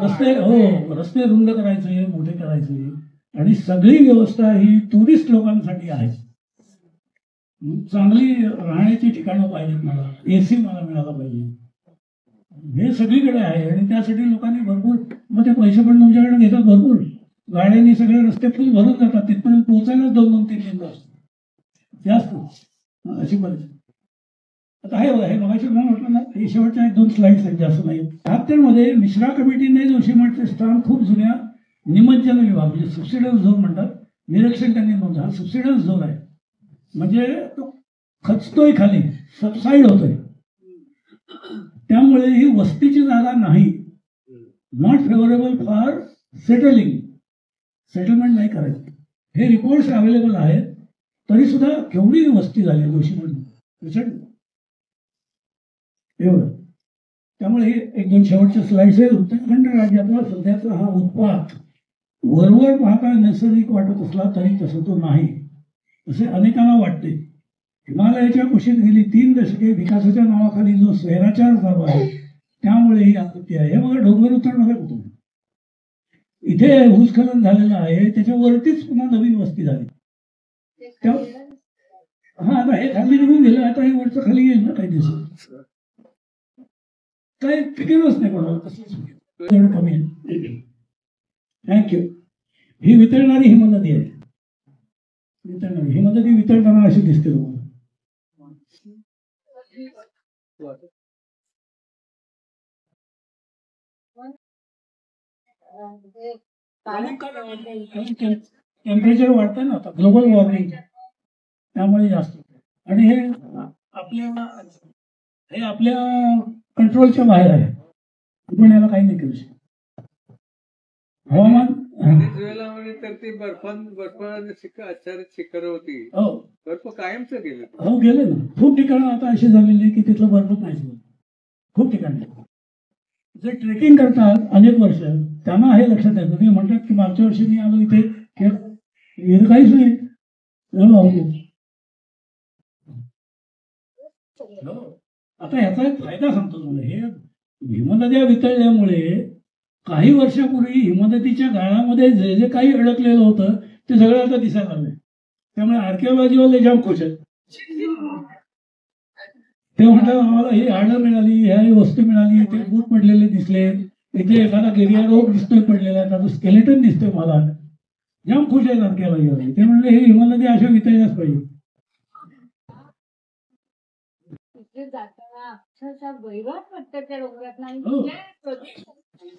रस्ते हो रस्ते रुंद करायचे मोठे करायचे आणि सगळी व्यवस्था ही टुरिस्ट लोकांसाठी आहे. चांगली राहण्याची ठिकाणं पाहिजेत मला एसी मला मिळाला पाहिजे हे सगळीकडे आहे आणि त्यासाठी लोकांनी भरपूर मग ते पैसे पण तुमच्याकडे घेतात भरपूर गाड्यांनी सगळे रस्ते फुल भरून जातात तिथपर्यंत पोहोचायलाच 2-3 तास जास्त अशी परिस्थिती आता आहे. बघा हे मगाशी मला म्हटलं ना हे शेवटच्या 1-2 स्लाइड्स आहेत जास्त नाही. 73 मिश्रा कमिटीने जोशीमठचे स्थान खूप जुन्या निमज्जन विभाग म्हणजे सबसिडन्स झोन म्हणतात निरीक्षण त्यांनी नोंद हा सबसिडन्स झोन आहे म्हणजे तो खचतोय खाली सबसाईड होतोय त्यामुळे ही वस्तीची जागा नाही. नॉट फेवरेबल फॉर सेटलमेंट नाही करायचं. हे रिपोर्ट्स अवेलेबल आहेत तरी सुद्धा केवढी वस्ती झाली जोशीमठ प्रचंड एवढं. त्यामुळे 1-2 शेवटच्या स्लाइड्स आहेत. उत्तराखंड राज्यातला सध्याचा हा उत्पात वरवर पाहता नैसर्गिक वाटत असला तरी तसं तो नाही असे अनेकांना वाटते. हिमालयाच्या कुशीत गेली 3 दशके विकासाच्या नावाखाली जो स्वैराचार चालू आहे त्यामुळे ही आपत्ती आहे. हे बघा डोंगर उतर बघा कुठून इथे भूस्खलन झालेलं आहे त्याच्यावरतीच पुन्हा नवीन वस्ती झाली. हा आता हे खाली निघून गेलं आता हे वरचं खाली येईल ना काही दिवस काही फिकिरच नाही कोणाला कसं कमी आहे. थँक्यू. ही वितळणारी हिमनदी आहे. वितळणारी हिमनदी वितळताना अशी दिसते तुम्हाला. टेम्परेचर वाढतंय ना आता ग्लोबल वॉर्मिंग त्यामुळे जास्त आणि हे आपल्या कंट्रोलच्या बाहेर आहे. आपण याला काही नाही करू शकत. हवामान तर ती बर्फाने आच्छादित शिखरं होती हो बर्फ कायमच गेले. हो गेले ना खूप ठिकाणं आता अशी झालेली की तिथलं बर्फच नाही खूप ठिकाणी. जे ट्रेकिंग करतात अनेक वर्ष त्यांना हे लक्षात येतं. ते म्हणतात की मागच्या वर्षी मी आलो इथे काहीच नाही. आता ह्याचा एक फायदा सांगतो तुम्हाला. हे हिमनद्या वितळल्यामुळे काही वर्षापूर्वी हिमनदीच्या गाळामध्ये जे जे काही अडकलेलं होतं ते सगळं आता दिसायला लागलं. त्यामुळे आर्किओलॉजीवाले जाम खुश आहेत. ते म्हणतात आम्हाला ही हाडं मिळाली ह्या वस्तू मिळाली इथे बूट पडलेले दिसले इथे एखादा गिरिया रोग दिसतोय पडलेला त्याचं स्केलेटन दिसतोय मला जाम खुश आहेत आर्किओलॉजीवाले. ते म्हणले हे हिमनदी अशा वितळल्याच पाहिजे. जाताना अक्षरशः वैराट वाटतं त्या डोंगरात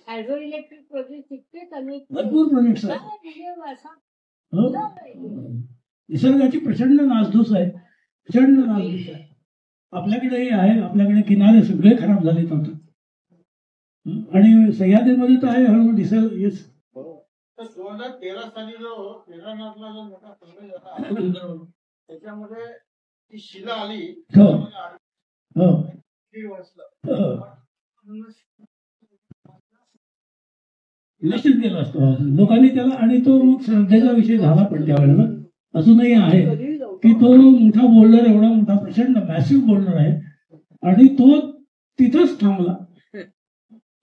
हायड्रो इलेक्ट्रिक प्रोजेक्ट इतके कमी भरपूर प्रोजेक्ट्स आहेत. निसर्गाची प्रचंड नासधूस आहे प्रचंड नासधूस आहे. आपल्याकडेही आहे. आपल्याकडे किनारे सगळे खराब झालेत आता आणि सह्याद्रीमध्ये तर आहे हळूहळू दिसायला येस. 2013 साली जो केदारनाथला जो मोठा सर्वे झाला त्याच्यामध्ये ती शिला आली. हो हो निश्चित केलं असतं लोकांनी त्याला आणि तो मग श्रद्धेचा विषय झाला पण त्यावेळेला अजूनही आहे की तो मोठा बोल्डर एवढा मोठा प्रचंड मॅसिव्ह बोल्डर आहे आणि तो तिथंच थांबला.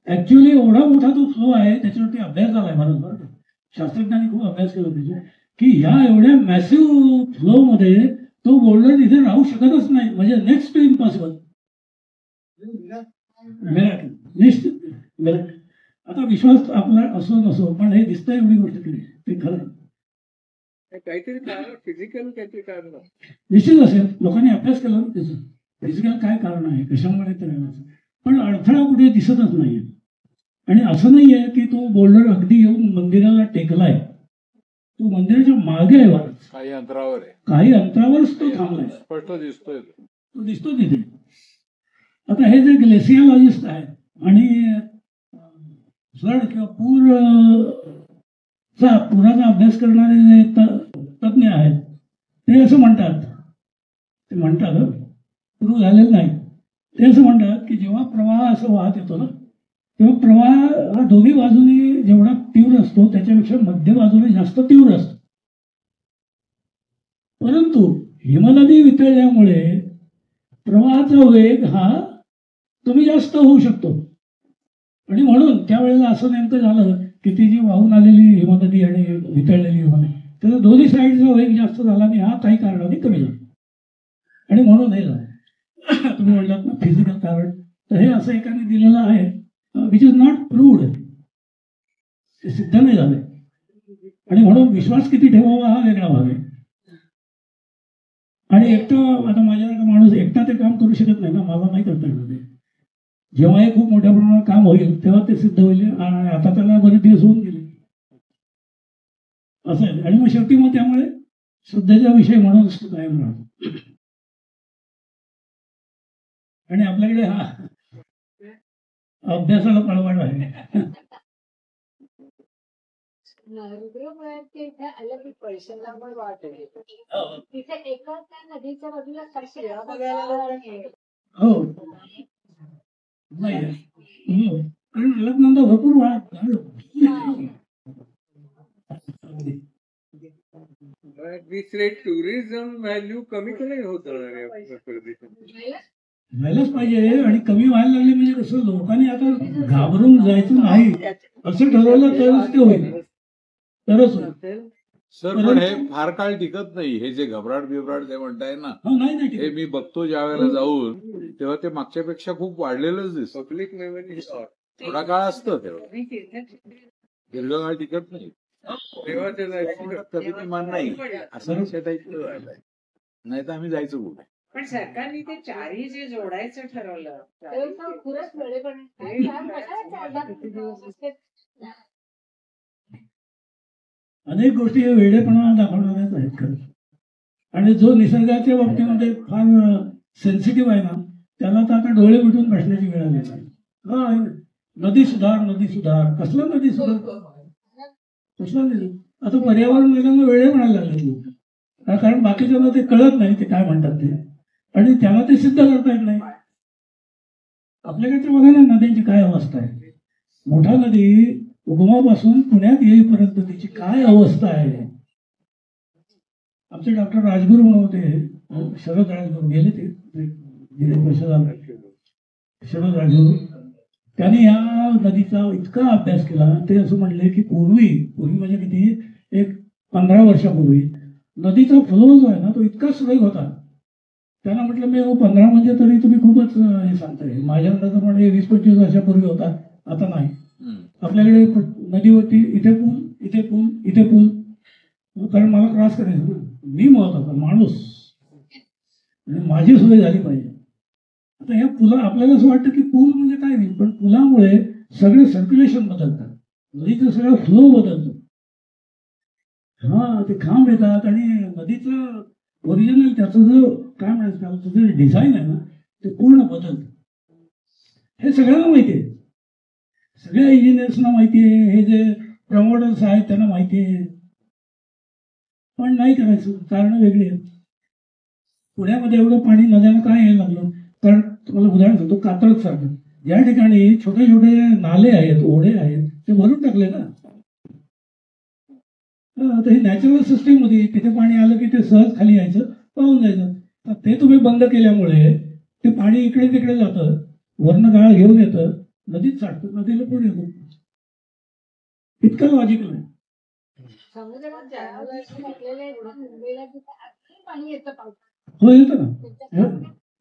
ऍक्च्युअली एवढा मोठा तो फ्लो आहे त्याच्यावरती अभ्यास झालाय भारतभर. शास्त्रज्ञांनी खूप अभ्यास केला त्याचे की ह्या एवढ्या मॅसिव्ह फ्लो मध्ये तो बोल्डर इथे राहू शकतच नाही म्हणजे नेक्स्ट टू इम्पॉसिबल. निश्चित आता विश्वास आपला असो नसो पण हे दिसतं एवढी गोष्ट केली ते खरं. काहीतरी कारण फिजिकल काहीतरी कारण निश्चित असेल. लोकांनी अभ्यास केला ना त्याचं फिजिकल काय कारण आहे, कशामुळे ते राहिलं. पण अडथळा कुठे दिसतच नाहीये. आणि असं नाहीये की तो बोल्डर अगदी येऊन मंदिराला टेकलाय. तो मंदिराच्या मागे आहे वारच. काही अंतरावर आहे, काही अंतरावरच तो थांबलाय. स्पष्ट दिसतोय. तो दिसतो तिथे. आता हे जे ग्लेसियोलॉजिस्ट आहेत आणि फ्लड किंवा पुराचा अभ्यास करणारे जे तज्ज्ञ आहेत ते असं म्हणतात, पूर झालेलं नाही, ते असं म्हणतात की जेव्हा प्रवाह असं वाहत येतो ना तेव्हा प्रवाह हा दोन्ही बाजूनी जेवढा तीव्र असतो त्याच्यापेक्षा मध्य बाजूने जास्त तीव्र असतो. परंतु हिमनदी वितळल्यामुळे प्रवाहाचा वेग हा कमी जास्त होऊ शकतो. आणि म्हणून त्यावेळेला असं नेमकं झालं की ती जी वाहून आलेली हिमनदी आणि वितळलेली हिमनदी त्याचा दोन्ही साईडचा वेग जास्त झाला आणि हा काही कारणाने कमी झाला. आणि म्हणून हे झालं. तुम्ही म्हणलात ना फिजिकल कारण, तर हे असं एकाने दिलेलं आहे विच इज नॉट प्रूव्ड. ते सिद्ध नाही झाले. आणि म्हणून विश्वास किती ठेवावा हा वेगळा भाग आहे. आणि एकटं आता माझ्यासारखा माणूस एकटा ते काम करू शकत नाही ना, मला नाही करता येणार ते. जेव्हा हे खूप मोठ्या प्रमाणात काम होईल तेव्हा ते सिद्ध होईल. आणि आता त्याला बरेच दिवस होऊन गेले असं आहे. आणि मग शेवटी मग त्यामुळे श्रद्धेचा विषय म्हणूनच तो कायम राहतो. आणि आपल्याकडे हा अभ्यासाला पळवाट आहे. रुद्रप्रयागच्या इथे आलं की पैशाला पण वाट आहे. तिथे एका त्या नदीच्या बाजूला कशा हो नाही हो. कारण अलकनंदा भरपूर वाढ दुसरे टुरिझम व्हॅल्यू कमी कमी होत जाणार आहे परदेशात. व्हायलाच पाहिजे. आणि कमी व्हायला लागले म्हणजे कसं लोकांनी आता घाबरून जायचं नाही असं ठरवलं तरच ते होईल. तरच होईल. सर पण हे फार काळ टिकत नाही. हे जे घबराट बिबराट जे म्हणताय ना, नाही नाही हे मी बघतो ज्या वेळेला जाऊन तेव्हा ते मागच्यापेक्षा खूप वाढलेलंच दिसतं. पब्लिक मेमरी थोडा काळ असतं तेव्हा, दीर्घकाळ टिकत नाही. देवाच्या कधी किमान नाही असं नाही तर आम्ही जायचो कुठे. पण सरकारने ते चारही जे जोडायचं ठरवलं खुरच वेळेपण अनेक गोष्टी वेडेपणा दाखवणाऱ्याच आहेत खरं. आणि जो निसर्गाच्या बाबतीमध्ये फार सेन्सिटिव्ह आहे ना त्याला तर आता डोळे मिटून बसण्याची वेळ आली आहे. हा नदी सुधार, नदी सुधार. कसला नदी सुधार, कसला नदी. आता पर्यावरण वेळेला वेळे म्हणायला लागले लोक. कारण बाकीच्यांना ते कळत नाही ते काय म्हणतात ते. आणि त्यांना ते सिद्ध करता येत नाही. आपल्याकडच्या बघा ना नद्यांची काय अवस्था आहे. मोठा नदी उगमापासून पुण्यात येईपर्यंत तिची काय अवस्था आहे. आमचे डॉक्टर राजगुरू म्हणून होते, शरद राजगुरू, गेले ते वर्ष झालं. शरद राजगुरू त्यांनी या नदीचा इतका अभ्यास केला. ते असं म्हणले की पूर्वी म्हणजे किती एक 15 वर्षापूर्वी नदीचा फ्लो जो आहे ना तो इतका सुरेख होता. त्यांना म्हटलं मी 15 म्हणजे तरी तुम्ही खूपच हे सांगताय. माझ्या अंदाजाप्रमाणे 20-25 वर्षापूर्वी होता, आता नाही. आपल्याकडे नदीवरती इथे पूल, इथे पूल, इथे पूल. कारण मला क्रॉस करायचं ना, मी महत्वाचा माणूस आणि माझी सोय झाली पाहिजे. आता या पुला आपल्याला असं वाटतं की पूल म्हणजे काय नाही, पण पुलामुळे सगळे सर्क्युलेशन बदलतात, नदीचं सगळं फ्लो बदलतो. हा ते खांब येतात आणि नदीचं ओरिजिनल त्याचं जो काय म्हणायचं त्याचं जे डिझाईन आहे ना ते पूर्ण बदलतं. हे सगळ्यांना माहिती आहे. सगळ्या इंजिनियर्सना माहिती आहे. हे जे प्रमोटर्स आहेत त्यांना माहिती आहे. पण नाही करायचं, कारण वेगळी आहेत. पुण्यामध्ये एवढं पाणी नद्यांना काय यायला लागलं, कारण तुम्हाला उदाहरण सांगतो, कात्रज सारखं ज्या ठिकाणी छोटे छोटे नाले आहेत, ओढे आहेत, ते भरून टाकले ना. तर ही नॅचरल सिस्टीम होती, तिथे पाणी आलं की ते सहज खाली यायचं, पाहून जायचं. तर ते तुम्ही बंद केल्यामुळे ते पाणी इकडे तिकडे जातं, वरनं गाळ घेऊन येतं, नदीत साठतं, नदीला पुढे येतो. इतकं लॉजिकल आहे. समुद्रात घातलेले मुंबईला पाणी येतं पावसात. हो येतं ना,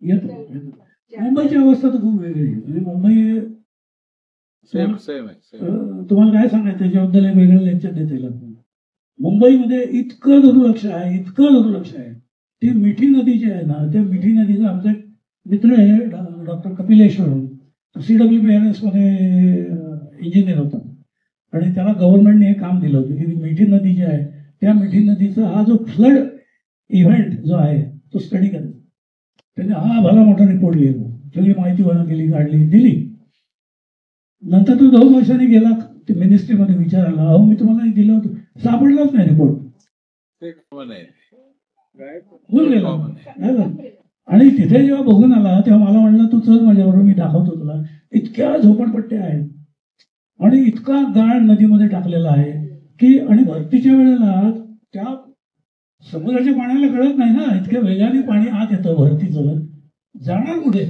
येतं. मुंबईची अवस्था तर खूप वेगळी आहे. आणि मुंबई सेम आहे. तुम्हाला काय सांगायचं त्याच्याबद्दल एक वेगळं लेक्चर देता येईल. मुंबईमध्ये इतकं दुर्लक्ष आहे. ती मिठी नदी जी आहे ना, त्या मिठी नदीचा आमचा एक मित्र आहे डॉक्टर कपिलेश्वर, CWPRS मध्ये इंजिनियर होता आणि त्याला गव्हर्नमेंटने हे काम दिलं होतं की मिठी नदी जी आहे त्या मिठी नदीचा हा जो फ्लड इव्हेंट जो आहे तो स्टडी करायचा. त्याने हा भला मोठा रिपोर्ट लिहिला, सगळी माहिती गोळा केली, काढली, दिली. नंतर तो 2 वर्षांनी गेला ते मिनिस्ट्रीमध्ये विचारायला, अहो मी तुम्हाला दिलं होतं, सापडलाच नाही रिपोर्ट, होऊन गेला. आणि तिथे जेव्हा बघून आला तेव्हा मला म्हणलं तू चल माझ्याबरोबर, मी दाखवतो तुला. इतक्या झोपडपट्ट्या आहेत आणि इतका गाळ नदीमध्ये टाकलेला आहे की, आणि भरतीच्या वेळेला त्या समुद्राच्या पाण्याला कळत नाही ना, इतक्या वेगाने पाणी आत येतं भरतीचं, जाणार कुठे.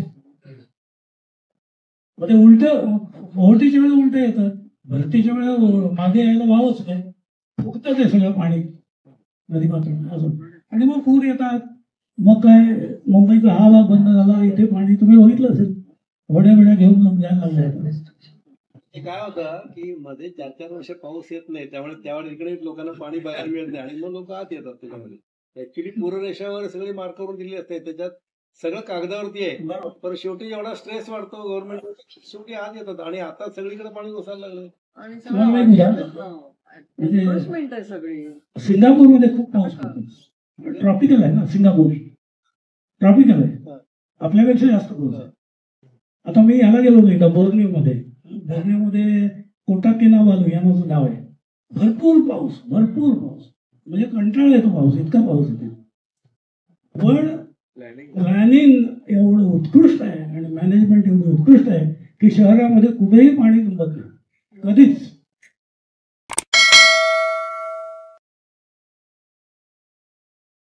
मग ते उलट ओहोटीच्या वेळेला उलट येतं, भरतीच्या वेळेला मागे यायला वावच नाही, फुगतं ते सगळं पाणी नदी पातळी असं. आणि मग पूर येतात. मग काय, मुंबईचा हा भाग बंद झाला, इथे पाणी तुम्ही बघितलं असेल, वड्या घेऊन जायला लागले. ते काय होतं की मध्ये 4-4 वर्ष पाऊस येत नाही, त्यामुळे त्यावेळेस इकडे लोकांना पाणी बघायला मिळत नाही आणि मग लोक आत येतात त्याच्यामध्ये. ऍक्च्युली पूररेषावर सगळी मार्क करून दिली असते, त्याच्यात सगळं कागदावरती आहे, पण शेवटी एवढा स्ट्रेस वाढतो गव्हर्नमेंट, शेवटी आत येतात आणि आता सगळीकडे पाणी घुसायला लागलं. आणि तुम्हाला एक उदाहरण, म्हणजे एन्फोर्समेंट आहे सगळी. सिंगापूरमध्ये खूप पाऊस पडतो. ट्रॉपिकल आहे ना सिंगापूर, ट्रॉपिकल आहे, आपल्यापेक्षा जास्त पाऊस आहे. आता मी याला गेलो होतो इथं बोर्निओमध्ये कोटाकिनाबालू या माझं गाव आहे. भरपूर पाऊस, म्हणजे कंटाळा येतो पाऊस, इतका पाऊस येतो. पण प्लॅनिंग एवढं उत्कृष्ट आहे आणि मॅनेजमेंट एवढं उत्कृष्ट आहे की शहरामध्ये कुठेही पाणी तुंबत नाही कधीच.